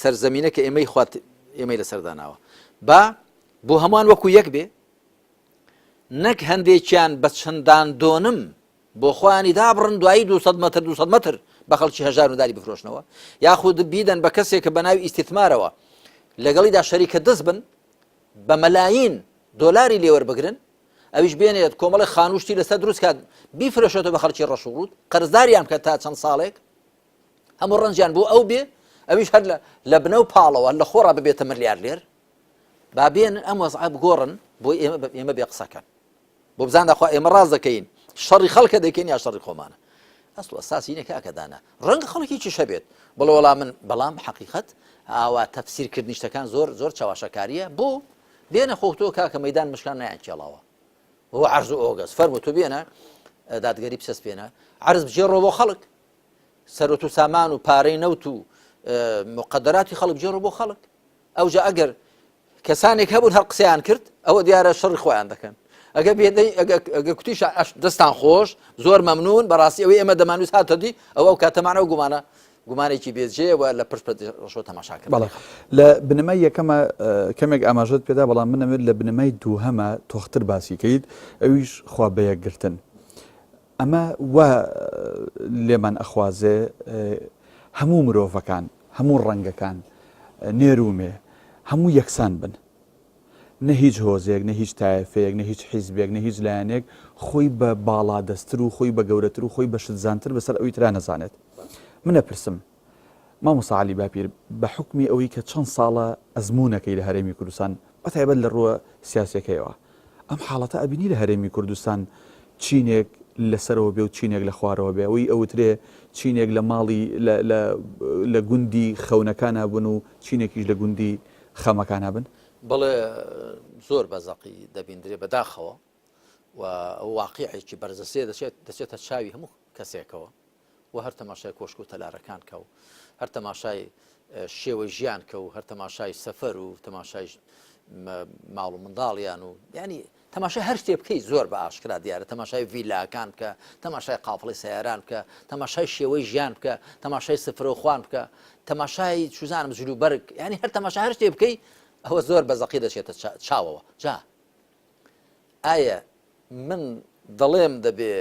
سەرزەمینە کە ئێمەی خوات ئێمەی لەسەرداناوە با بۆ هەمووان وەکو یەک بێ نەک هەندێکیان بە چەندان دۆنم بۆ خۆیانی دابڕن دوایی 200 مەتر بە خەڵکی هەژار و داری بفرۆشنەوە یاخود بیدەن بە کەسێک کە بە ناوی ئیستیثمارەوە لەگەڵیدا شەریکە دەست بن بە مەلاین دۆلاری لێوەربگرن ئەویش بێنێت کۆمەڵی خانوشتی لەسەر دروست کات بیفرۆشێتەوە بە خەڵکی ڕەشوڕوود قەرزداریان کە تا چەند ساڵێک هەموو ڕەنجیان بۆ ئەو بێ ئەویش هەر لە بنە و پاڵەوە لە خۆڕا ببێتە ملیاردێر با بێن ئەم وەزعە بگۆڕن بۆ ئێمە بێ قسەکەن بۆ بزان داخوا ئێمە ڕاز دەکەین شەڕی خەڵکە دەکەین یا شەڕی خۆمانە ئەسڵ ئەساسی اینە کاکەدانە ڕەنگ خەڵکی چی شەبێت بڵێ وەڵام من بەڵام حەقیقەت ئاوا تەفسیرکردنی شتەکان زۆر چاواشەکاریە بۆ بێنە خۆتۆ کاکە مەیدان مشکان نایان کێڵاوە هو عرض و ئۆگەس فەرمو تۆ بێنە دادگەری بسەسپێنە عرض بجێڕۆ بۆ خەڵک سەرۆت و سامان و پارەی نەوت و مقدراتی خەڵک بجێڕۆ بۆ خەڵک ئەوجا ئەگەر کەسانێک هەبوون هەر قسەیان کرد ئەوە دیارە شەڕی خۆیان دەکەن ئەگە کوتیش دەستان خۆش زۆر مەمنون بەڕاستی ئەوەی ئێمە دەمانویست هاتەدی ئەو کاتەمانە و گومانێکی بێجێەوە لە پشت ڕۆ تەماشاکرد. لە بنەمای یەکەمە کەمێک ئاماژەت پێدا بەڵام منەوێت لە بنەمای دووهەمە تۆختر باسیکەیت ئەویش خوا بەیەکگرتن. ئەمە وا لێمان ئەخوازێ هەموو مرۆڤەکان هەموو ڕەنگەکان نێرومێ هەموو یەکسان بن، نە هیچ هۆزێک نە هیچ تایفەیەک نە هیچ حیزبێک نە هیچ لایەنێک خۆی بە باڵادەستر و خۆی بە گەورەتر و خۆی بە شتزانتر بەسەر ئەوی ترا نەزانێت. منە پرسم مامۆستا عەلی باپیر بە حکمی ئەوەی کە چەند ساڵە ئەزموونەکەی لە هەرێمی کوردستان بەتایبەت لە ڕووە سیاسەکەیەوە ئەم حاڵەتە ئەبینی لە هەرێمی کوردستان چینێک لەسەرەوە بێ و چینێک لە خوارەوە بێ ئەوەی ئەوترێ چینێک لە ماڵی لە گوندی خەونەکان بن و چینێکیش لە گوندی خەمەکان بن؟ بەڵێ زۆر بەزەقی دەبیندرێ بەداخەوە و واقعێکی بەرزەسێ دەچێتە چاوی هەموو کەسێکەوە و هەر تەماشای کۆشک و تەلارەکان کە و هەر تەماشای شێوەی ژیان کە و هەر تەماشای سەفەر و تەماشای ماڵ و منداڵیان و ینی تەماشای هەر شتێ بکەی زۆر بە ئاشکرا دیارە تەماشای ڤیلاکان بکە تەماشای قافڵی سەیاران بکە تەماشای شێوەی ژیان بکە تەماشای سفرەوخوان بکە تەماشای چوزانم جلوبەرگ ینی هەر تەماشا هەر شتێ بکەی ئەوە زۆر بەزەقی دەچێتە چاوەوە. جا ئایا من دەڵێم دەبێ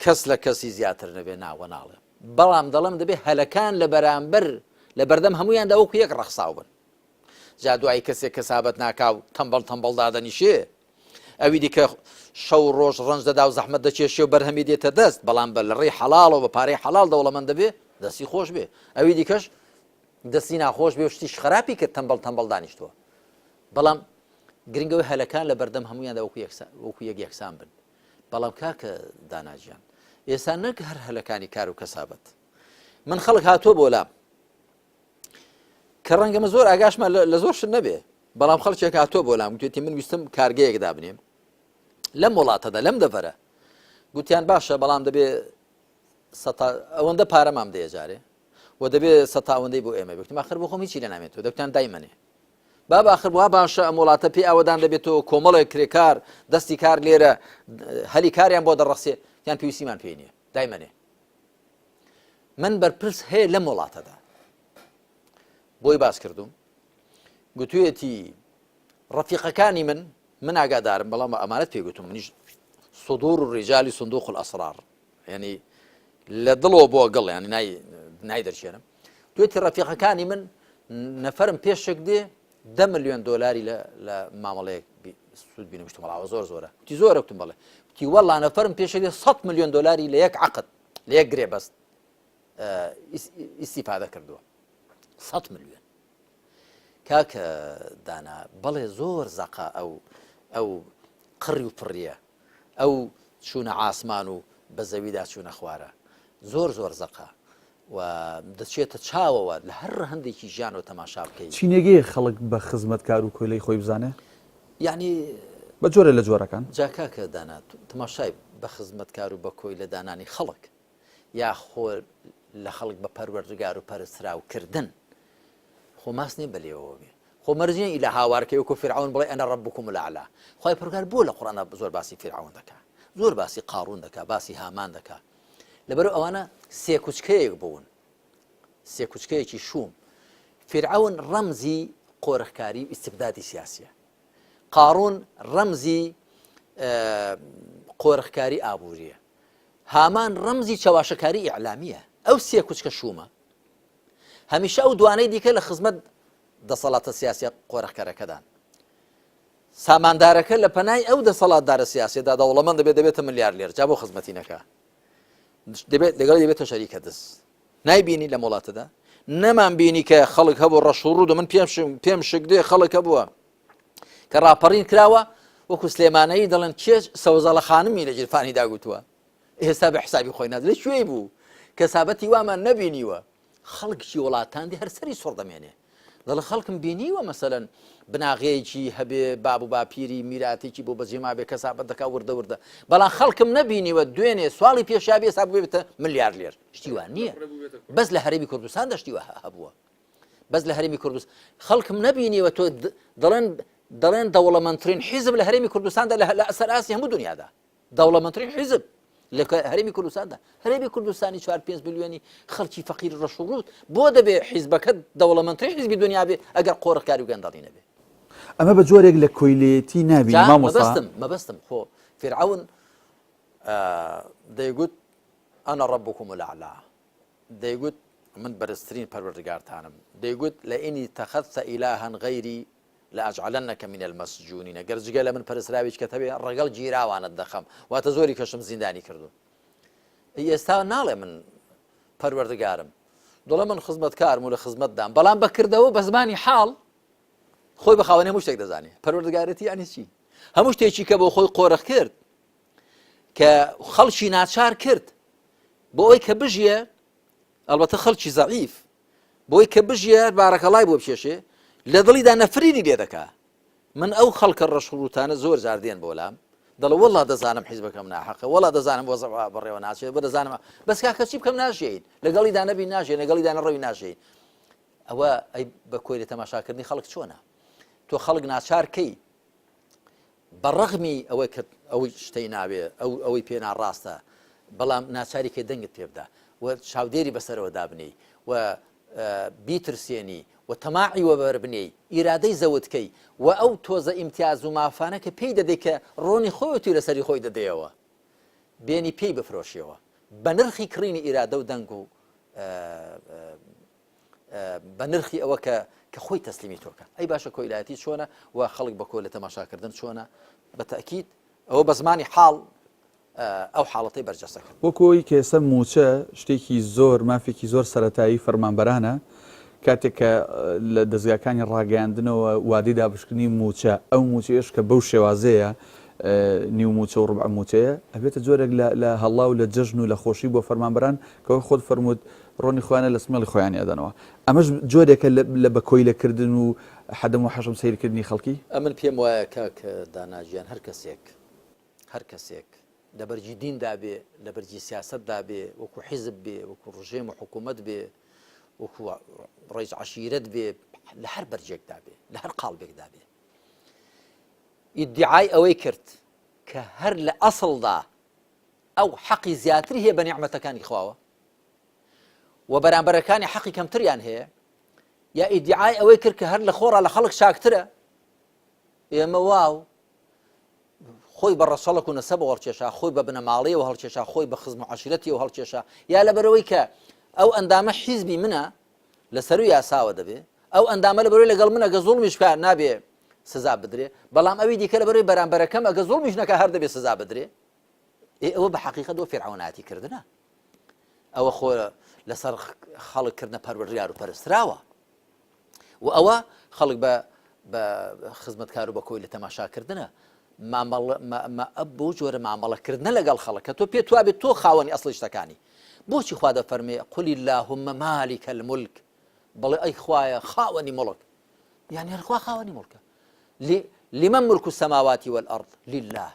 کەس لە کەسی زیاتر نەبێ ناوە ناڵێ بەڵام دەڵێم دەبێ هەلەکان لە بەرامبەر لە بەردەم هەمویاندا وەکو یەک ڕەخساو بن. جا دوای کەسێک کەسابەت ناکاو تەمبەڵ دادەنیشێ ئەوی دیکە شەو ڕۆژ ڕەنج دەدا و زەحمەت دەچێشێ و بەرهەمی دێتە دەست بەڵام بە لە ڕێی حەڵاڵەوە بە پارەی حەڵاڵ دەوڵەمەند دەبێ دەستی خۆش بێ ئەوی دیکەش دەستی ناخۆش بێ و شتیش خراپی کرد تەمبەڵ دانیشتووە. بەڵام گرنگەوەی هەلەکان لە بەردەم هەمویاندا وەکو یەک یەکسان بن. بەڵام کاکە داناجیان ئێستا نەک هەر هەلەکانی کار و کەسابەت من خەڵک هاتووە بۆ لام کە ڕەنگەمە زۆر ئاگاشمان لە زۆر شت نەبێ بەڵام خەڵکێک هاتووە بۆ لام گوتێتی من ویستم کارگەیەک دابنێم لەم وڵاتەدا لەم دەڤەرە گوتیان باشە بەڵام دەبێ ئەوەندە پارەمام دەیە جارێ و دەبێ سەتاوەندەی بۆ ئێمە بکتم ئاخر بۆ خۆم هیچی لە نامێتەوە دەکتان دایمەنێ باب آخر وها باشە ئەم وڵاتە پێی ئەوەدان دەبێتەوە کۆمەڵێک کرێکار دەستی کار لێرە هەلی کاریان بۆ دەڕەسێ یان پێویستیمان پێی نییە دایمەنێ من بەرپرس هەیە لەم وڵاتەدا بۆی باس کردوم گوتوێتی ڕەفیقەکانی من ئاگادارم بەڵام ئەمانەت پێی گوتم منیش صدور الرجال صندوق الأسرار ینی لە دڵەوە بۆ گەڵ ینی نای دەرچێنم دوێتی ڕەفیقەکانی من نەفەرم پێشێک دێ 10 ملیۆن دۆلاری لە مامەڵەیەک سوود بینیشتم بەڵاوە زۆر زۆرە وتی زۆرە وتم بەڵێ وتی وەڵا نەفەرم پێشێک دێ 100 ملیۆن دۆلاری لە یەک عەقد لە یەک گرێ بەست ئیستیفادە کردووە 100 ملیۆن. کاکە دانا بەڵێ زۆر زەقا ئەو قڕی و پڕیە ئەو چوونە عاسمان و بە زەویدا چوونە خوارە زۆر زەقا و دەچێتە چاوەوە لە هەر هەندێکی ژیان و تەماشا بکەیت. چینێگەی خەڵک بە خزمەتکار و کۆیلەی خۆی بزانێ یعنی بە جۆرە لە جۆرەکان جا کاکە دانا تەماشای بە خزمەتکار و بە کۆی لە دانانی خەڵک یا خۆ لە خەڵک بە پەروەردگار و پەرستراوکردن خۆ ماس نیە بەلێەوە بێ خۆ مەرجێ ئیلا هاوارکەی وەکو فیرعون بڵێ ئەنە ڕەبکم الأعلا خۆی پەروەردگار بۆ لە قورئانە زۆر باسی فیرعون دەکا زۆر باسی قارون دەکا باسی هامان دەکا لەبەرەوە ئەوانە سێ کوچکەیەک بوون سێ کوچکەیەکی شوم. فیرعون ڕەمزی قۆرەخکاری و ئیستبدادی سیاسیە قارون ڕەمزی قۆرەخکاری ئابووریە هامان ڕەمزی چاواشەکاری ئیعلامیە ئەو سێ کوچکە شومە هەمیشە ئەو دوانەی دیکە لە خزمەت دەسەڵاتە سیاسی قۆرەخکارەکەدان ساماندارەکە لە پەنای ئەو دەسەڵاتدارە سیاسیەدا دەوڵەمەند دەبێت ملیار لێر جا بۆ خزمەتی نەکا لەگەڵ دەبێتە شەریکە دەست نایبینی لە وڵاتەدا نەمان بینی کە خەڵک هەبوو ڕەشوڕوو من پێم شک دێ خەڵک هەبووە کە ڕاپەڕین کراوە وەکو سلێمانەیی دەڵێن کێش سەوزەڵە خانمی لە جیرفانی داگوتووە ئێستا بە حسابی خۆی ناز لە کوێی بوو کەسابەتی وامان نەبینیوە خەڵکی وڵاتاندی هەر سەری سۆڕ دەمێنێ دەڵێ خەڵکم بینیوە مەسەلەن بناغەیەکی هەبێ باب و باپیری میراتێکی بۆ بەجێما بێ کەسابەت دەکا وردە بەڵام خەڵکم نەبینیوە دوێنێ سواڵی پێشابێ حساب بێتە ملیار لێر شتیوان نییە بەس لە هەرێمی کوردستان دەشتیوە هەبووە بەس لە هەرێمی کوردستان خەڵکم نەبینیوە تۆ دەڵێن دەڵێن دەوڵەمەندترین حیزب لە هەرێمی کوردستاندا لە سەرئاسی هەموو دنیادا دەوڵەمەندترین حیزب لە هەرێمی کوردستاندا هەرێمی کوردستانی 4-5 میلیۆنی خەڵکی فەقیر ڕەشوڕوت بۆ دەبێ حیزبەکەت دەوڵەمەندترین حیزبی دنیا بێ ئەگەر قۆڕەکاری و گەندەڵی نەبێ ئەمە بە جۆرێک لە کۆیلێتی نابینی مامۆستا مەبەستم خۆ فرعون دەیگوت ئەنا ڕەبوکم الأعلا دەیگوت من بەرزترین پەروەردگارتانم دەیگوت لئین اتخذت إلها غیری لأجعلنك من المسجونين گەر جگە لە من پەرستراویچ کە تەبێ ڕەگەڵ گیراوانت دەخەم واتە زۆری کەشم زیندانی کردو ئێستا ناڵێ من پەروەردگارم دڵە من خزمەتکارم و لە خزمەتدام بەڵام بەکردەوە بە زمانی حاڵ خۆی بە خاوەنی هەموو شتێک دەزانێ پەروەردگارەتی یانی چی هەموو شتێکی کە بۆ خۆی قۆرەخ کرد کە خەڵکی ناچار کرد بۆ ئەوی کە بژیە ئەلبەتە خەڵکی زەعیف بۆی کە بژیە بارەکەڵای بۆ بکێشێ لە دڵیدا نەفرینی لێ دەکا من ئەو خەڵکە ڕەشوڕوتانە زۆر جار دێن بۆ لام دەڵێ وەڵڵا دەزانم حیزبەکەم ناحەقە وەڵڵا دەزانم بۆ بەڕێوە ناچێت بە دەزانم بەس کاکە چی بکەم ناژێین لەگەڵیدا نەبی ناژێن لەگەڵیدا نەڕەوی ناژێین ئەوە ئەی بە کۆیلە تەماشاکردنی خەڵک چۆنە تۆ خەڵک ناچارکەی بەڕەغمی ئەوەی کە ئەوەی شتەی ناوێ ئەوەی پێ ناڕاستە بەڵام ناچاری کە دەنگت پێ بدە و چاودێری بەسەرەوە دابنی و بیترسێنی و تەماعی وەبەربنەی ئیرادەی زەوتکەی و ئەو تۆزە ئیمتیاز و مافانە کە پێی دەدەی کە ڕۆنی خۆیەتی لەسەری خۆی دەدەیەوە بێنی پێی بفرۆشیەوە بە نرخی کڕینی ئیرادە و دەنگ و بە نرخی ئەوە کە خۆی تەسلیمی تۆکە ئەی باشە کۆیلایەتی چۆنە و خەڵک بە کۆ لە تەماشاکردن چۆنە بە تەکید ئەوە بە زمانی حاڵ ئەو حاڵەتی بەرجەسەکە وەکۆی کێسە موچە شتێکی زۆر مافێکی زۆر سەرەتایی فەرمانبەرانە کاتێک کە لە دەستگاکانی ڕاگەاندنەوە وادی دابشکردنی موچە ئەو موچەیەش کە بەو شێوازەیە نیو موچە و ڕوبع موچەیە ئەبێتە جۆرێک لە هەڵا و لە جەژن و لە خۆشی بۆ فەرمانبەران کەەوە خۆت فەرمووت ڕۆنی خۆیانە لە سمێڵی خۆیان ئەدەنەوە ئەمەش جۆرێکە لە بە کۆیلەکردن و حەدەم و حەشم سیرکردنی خەڵکی ئەمن پێم وایە کاکە داناژیان هەر کەسێک لە بەرجی دیندا بێ لە بەرجی سیاسەتدا بێ وەکو حیزب بێ وەکو ڕژێم و حکوومەت بێ وەکو ڕێز عەشیرەت بێ لە هەر بەرجێکدا بێ لە هەر قاڵبێکدا بێ ئیدعای ئەوەی کرد کە هەر لە ئەسڵدا ئەو حەقی زیاتر هەیە بە نیعمەتەکانی خواوە و بەرامبەرەکانی حەقی کەمتریان هەیە یا ئیدعای ئەوەی کرد کە هەر لە خۆڕا لە خەڵک چاکترە ئێمە واو خۆی بە ڕەسەڵک و نەسەب هەڵکێشا خۆی بە بنەماڵیەوە هەڵکێشا خۆی بە خزم و عەشیرەتیەوە هەڵکێشا یا لەبەرەوەی کە ئەو ئەندامە حیزبی منە لەسەر و یاساوە دەبێ ئەو ئەندامە لەبەرەوەی لەگەڵ من ئەگە زوڵمیش بکات نابێ سزا بدرێ بەڵام ئەوی دیکە لەبەرەوەی بەرامبەرەکەم ئەگە زوڵمیش نەکا هەر دەبێ سزا بدرێ ئەوە بە حەقیقەت ئەوە فیرعەوناتی کردنە ئەوە خۆ لەسەر خەڵککردنە پەروەردگار و پەرستراوە و ئەوە خەڵک بە خزمەتکار و بە کۆی لە تەماشاکردنە بۆ جۆرە مامەڵەکردنە لەگەڵ خەڵک کە تۆ پێت وابێت تۆ خاوەنی ئەسڵی شتەکانی بۆچی خوا دەفەرمێ قل اللهم مالك الملك بەڵێ ئەی خوایە خاوەنی مڵک یعنی هەرخوا خاوەنی مڵکە لمن ملك السماوات والأرض لله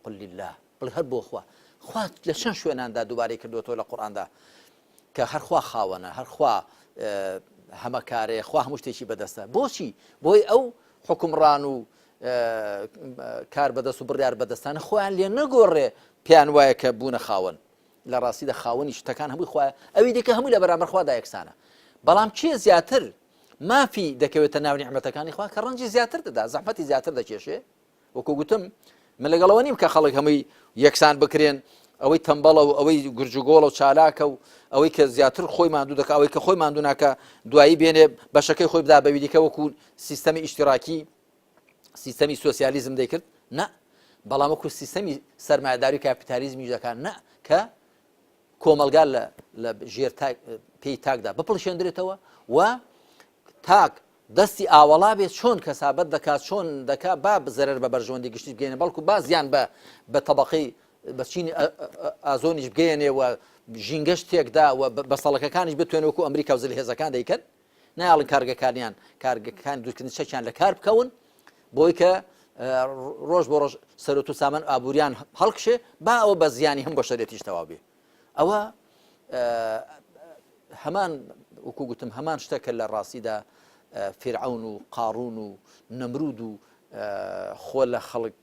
قل لله بڵێ هەر بۆ خوا لە چەند شوێناندا دووبارەی کردوەوە لە قورئاندا کە هەرخوا خاوەنە هەرخوا هەمە کارەیە خوا هەموو شتێکی بەدەستە بۆچی بۆی ئەو حکمڕان و کار بەدەست و بڕیار بەدەستانە خۆیان لێ نەگۆڕێ پیان وایە کە بوونە خاوەن لە ڕاستیدا خاوەنی شتەکان هەمووی خوایە ئەوی دیکە هەمووی لە بەرامبەر خوادا یەکسانە بەڵام چیە زیاتر مافی دەکەوێتە ناو نیعمەتەکانی خوا کە ڕەنجی زیاتر دەدا زەحمەتی زیاتر دەکێشێ وەکو گوتم من لەگەڵەوە نیم کە خەڵک هەمووی یەکسان بکرێن ئەوەی تەمبەڵە و ئەوەی گورجوگۆڵە و چالاکە و ئەوەی کە زیاتر خۆی ماندوو دەکا ئەوەی کە خۆی ماندوو ناکە دوایی بێنێ بەشەکەی خۆی بدا بەوی دیکە وەکو سیستەمی ئیشتراکی سیستەمی سۆسیالیزم دەیکرد نە بەڵام وەکو سیستەمی سەرمایەداری و کاپیتالیزمی دەکات نە کە کۆمەلگا لە ژێر پێی تاکدا بپڵشێندرێتەوە و تاک دەستی ئاوەڵا بێت چۆن کەسابەت دەکات چۆن دەکات با بزەرەر بە بەرژەوەندی گشتی بگەێنێ بەڵکو با زیان بە تەبەقەی بەچینی ئازۆنیش بگەێنێ و ژینگەشت تێکدا و بەسەڵەکەکانیش بتوێنێت وەکو ئەمریکا و زلهێزەکان دەیکەن نایڵن کارگەکانیان کارگەکانی دوورکردنی چەکیان لە کار بکەون بۆی کە ڕۆژ بۆ ڕۆژ سەرۆت و سامان ئابووریان هەڵکشێ با ئەوە بە زیانی هەم بەشەرێتیش تەواو بێ ئەوە هەمان وەکو گوتم هەمان شتەکە لە ڕاستیدا فرعون و قاڕون و نەمرود و خۆ لە خەڵک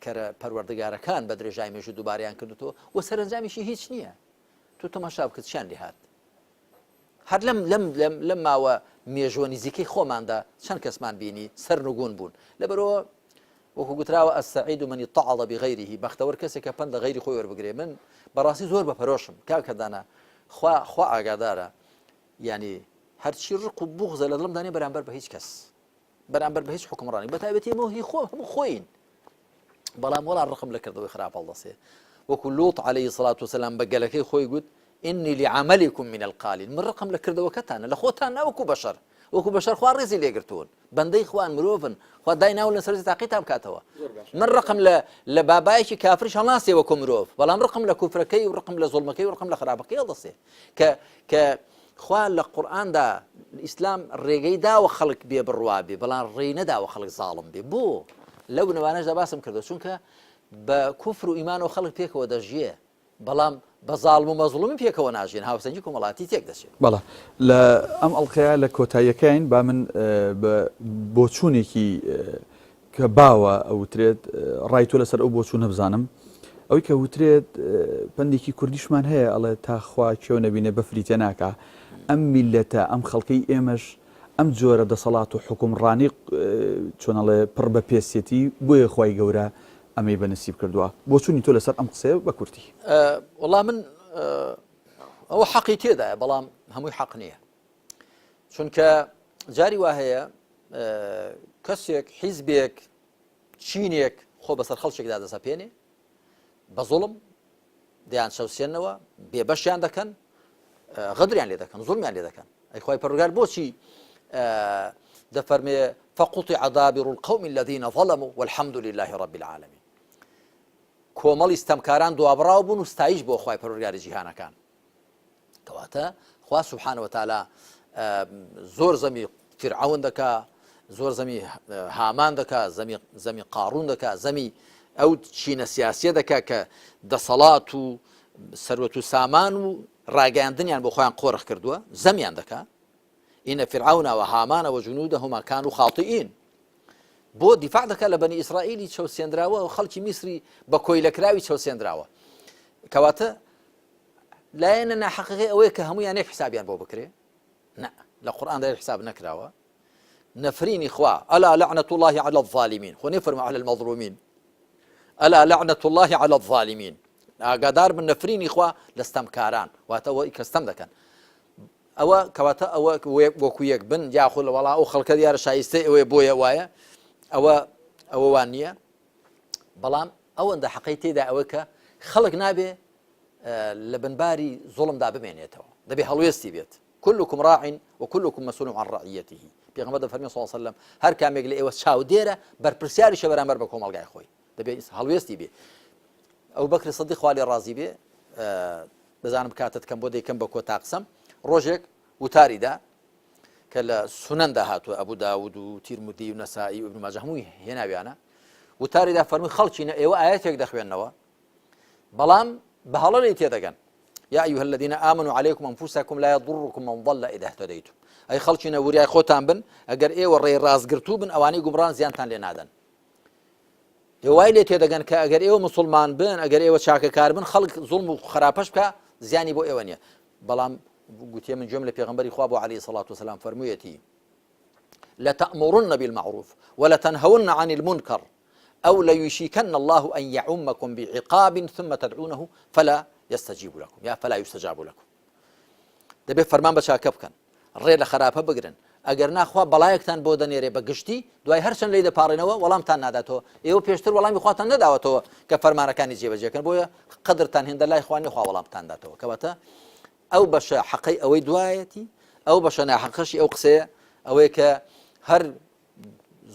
کە پەروەردگارەکان بە درێژای مێژوو دووباریان کردوەوە و سەرنجامیشی هیچ نییە تۆ تەماشا بکە چیان لێ هات هەر لەم ماوە مێژوە نزیکەی خۆماندا چەند کەسمان بینی سەرنگون بوون لەبەرەوە وەکو گوتراوە ئەسەعید و منی تەعەڵە بغەیریهی بەختەوەر کەسێک کە پەند لە غەیری خۆی وەربگرێ من بەڕاستی زۆر بەپەرۆشم کاکەدانا خوا ئاگادارە یعنی هەرچی ڕق و بوغزە لە دڵم دانێ بەرامبەر بە هیچ کەس بەرامبەر بە هیچ حکومڕانی بەتایبەتی ئەمە هەموو خۆین بەڵام وەڵا ڕقم لە کردەوەی خراپ هەڵدەسێ وەکو لوط عليه الصلاة والسلام بە گەلەکەی خۆی گوت إني لعملكم من القالين من رقم لكردو كتانا لخوتان وكو بشر وكو بشر خوار رزي ليقرتون بندي خوان مروفن خوا داينا ولا سرزي تعقيتها بكاتوا من رقم لبابايشي كافرش هلاسي وكو مروف بلام رقم لكفركي ورقم لظلمكي ورقم لخرابكي يضسي ك خوا للقرآن دا الإسلام الرقي دا وخلق بيه بالروابي بلان الرينا دا وخلق ظالم بيه بو لو نواناش دا باسم كردو شونك بكفر وإيمان وخلق بيك ودجيه بلام بەزاڵم و مەزڵومی پێکەوە ناژین هاوسەنگی کۆمەڵاتی تێک دەچێت بەڵە لە ئەم ئەڵقەیە لە کۆتاییەکەین با من بۆچوونێکی کە باوە ئەوترێت ڕای تۆ لەسەر ئەو بۆچوو نەبزانم ئەوەی کە وترێت پندێکی کوردیشمان هەیە ئەڵێ تاخوا کێو نەبینێ بەفری تێ ناکە ئەم میلەتە ئەم خەڵکەی ئێمەش ئەم جۆرە دەسەڵات و حکومڕانی چۆنەڵێ پڕ بە پێسێتی بۆیە خوای گەورە ئەمەی بەنسیب کردووە بۆچوونی تۆ لەسەر ئەم قسەیە بە کورتی وەڵام من ئەوە حەقی تێدایە بەڵام هەمووی حەق نییە چونکە جاری وا هەیە کەسێک حیزبێک چینێک خۆ بەسەر خەڵکێکدا دەسەپێنێ بە زوڵم دەیان شەوسێنەوە بێبەشیان دەکەن غەدریان لێ دەکەن زوڵمیان لێ دەکەن ئەی خوای پەروەردگار بۆچی دەفەرمێ فقطع دابر القوم الذين ظلموا والحمد لله رب العالمين کۆمەڵی ستەمکاران دوابڕاو بوون و ستایش بۆ خوای پەروەردگاری جیهانەکان کەواتە خوا سوبحانه وتعالى زۆر زەمی فرعون دەکا زۆر زەمی هامان دەکا زەمی قاڕون دەکا زەمی ئەو چینە سیاسیە دەکا کە دەسەڵات و سەروەت و سامان و ڕاگەاندنیان بۆ خۆیان قۆڕخ کردووە زەمیان دەکا إن فرعون وهامان وجنودهما كانوا خاطئين بۆ دیفاع دەکا لە بەنی ئیسرائیلی چەوسێنراوە و خەڵکی میسری بە کۆیلەکراوی چەوسێنراوە کەواتە لایەنە ناحەقیقی ئەوەیە کە هەموویان یەک حسابیان بۆ بکرێ نه لە قورئاندا حساب نەکراوە نەفرینی خوا ألا لعنة الله على الظالمين خۆ نەفەرمووە على المظلومين ألا لعنة الله على الظالمين ئاگادار بن نەفرینی خوا لە ستەمکاران واتە ئەوەی کە ستەم دەکەن ئەوە کەواتە ئەوە وەکو یەک بن یاخۆ لە وەڵا ئەو خەڵکە دیارە شایستەی ئەوەیە بۆیە وایە ئەوە وان نییە بەڵام ئەوەندە حەقەی تێدا ئەوە کە خەڵک نابێ لە بنباری زوڵمدا بمێنێتەوە دەبێ هەڵوێستی بێت كلكم راع وكلكم مسؤول عن رعيته پێغەمبەر دەفەرمێ صلی الله عليه وسلم هەر کامێک لە ئێوە چاودێرە بەرپرسیاریشە بەرامبەر بە کۆمەڵگای خۆی دەبێت هەڵوێستی بێ ئەو بەکری سەدیق خوا لێ ڕازی بێ بزانم کاتت کەم بۆ دەیکەم بە کۆتا قسەم ڕۆژێک وتاریدا کە لە سونەندا هاتووە ئەبوو داود و تیرمودی و نەسائی و ابن ماجه هەمووی هێناویانە وتاریدا فەرمووی خەڵکینە ئێوە ئاەتێک دەخوێننەوە بەڵام بە هەڵە لێی تێدەگەن يا أيها الذين آمنوا عليكم أنفسكم لا يضركم من ضل إذا اهتديتم أي خەڵکینە وریای خۆتان بن ئەگەر ئێوە ڕێی ڕاستگرتوو بن ئەوانەی گومڕان زیانتان لێ نادەن ئێوای لێ تێدەگەن کە ئەگەر ئێوە مسلمان بن ئەگەر ئێوە چاکەکار بن خەڵک زوڵم و خراپەش بکە زیانی بۆ ئێوە نییە بەڵام گوتێ من گوێم لە پێغەمبەری خوا بۆ عليه الصلاة والسلام فەرموویەتی لتأمرن بالمعروف ولتنهون عن المنكر أو ليشيكن الله أن يعمكم بعقاب ثم تدعونه فلا يستجيب لكم يا فلا يستجاب لكم دەبێت فەرمان بە چاکە بکەن ڕێ لە خراپە بگرن ئەگەر ناخوا بەڵایەکتان بۆ دەنێرێ بە گشتی دوای هەرچەند لێی دەپاڕێنەوە وەڵامتان ناداتەوە ئێوە پێشتر وەڵامی خواتان نەداوەتەوە کە فەرمانەکانی جێبەجێکەن بۆیە قەدرتان هێندە لای خوا نێ خوا وەڵامتان داتەوە کەواتە ئەو بەشە حەقەی ئەوەی دوایەتی ئەو بەشە ناحەقەشی ئەو قسەیە ئەوەیە کە هەر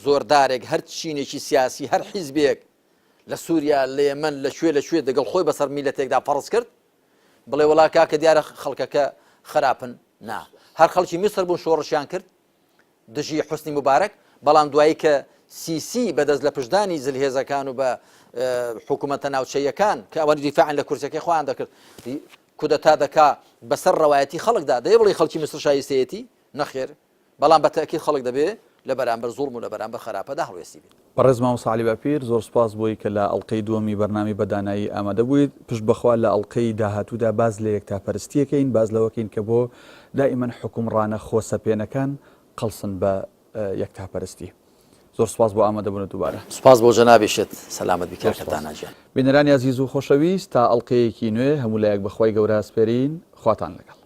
زۆردارێک هەر چینێکی سیاسی هەر حیزبێک لە سووریا لە یەمەن لەکوێ دەگەڵ خۆی بەسەر میلەتێکدا فەرض کرد بڵێ وەڵا کاکە دیارە خەڵکەکە خراپن نا هەر خەڵکی میسر بوون شۆڕشیان کرد دژی حوسنی مبارەک بەڵام دوایی کە سیسی بەدەست لە پشدانی زلهێزەکان و بە حکوومەتە ناوچەیەکان کە ئەوەی دیفاعن لە کورسەکەی خۆیان دەکرد کودەتا دەکا بەسەر ڕەوایەتی خەڵکدا دەیە بڵێ خەڵکی میسر شایستەیەتی نەخێر بەڵام بە تەکید خەڵک دەبێ لە بەرامبەر زوڵم و لە بەرامبەر خراپەدا هەڵوێستی بێت. بەڕێز مام ساعلی بەپیر زۆر سپاس بۆی کە لە ئەڵلقەی دووەمی بەرنامی بەدانایی ئامادە بوویت. پشت بەخوا لە ئەڵلقەی داهاتوودا باز لە یەکتاپەرستیەکەین، باز لەوەکەین کە بۆ دائیمەن حکومڕانە خۆسەپێنەکان قەڵسن بە یەکتاپەرستی. زۆر سپاس بۆ ئامادەبوونە دووبارە. سپاس بۆ جەنابێشت، سەلامەت بیکارکەتاناجیان. بینەرانی عەزیز و خۆشەویست، تا ئەڵلقەیەکی نوێ هەموو لایەک بەخوای گەورە ئەسپێرین، خواتان لەگەڵ.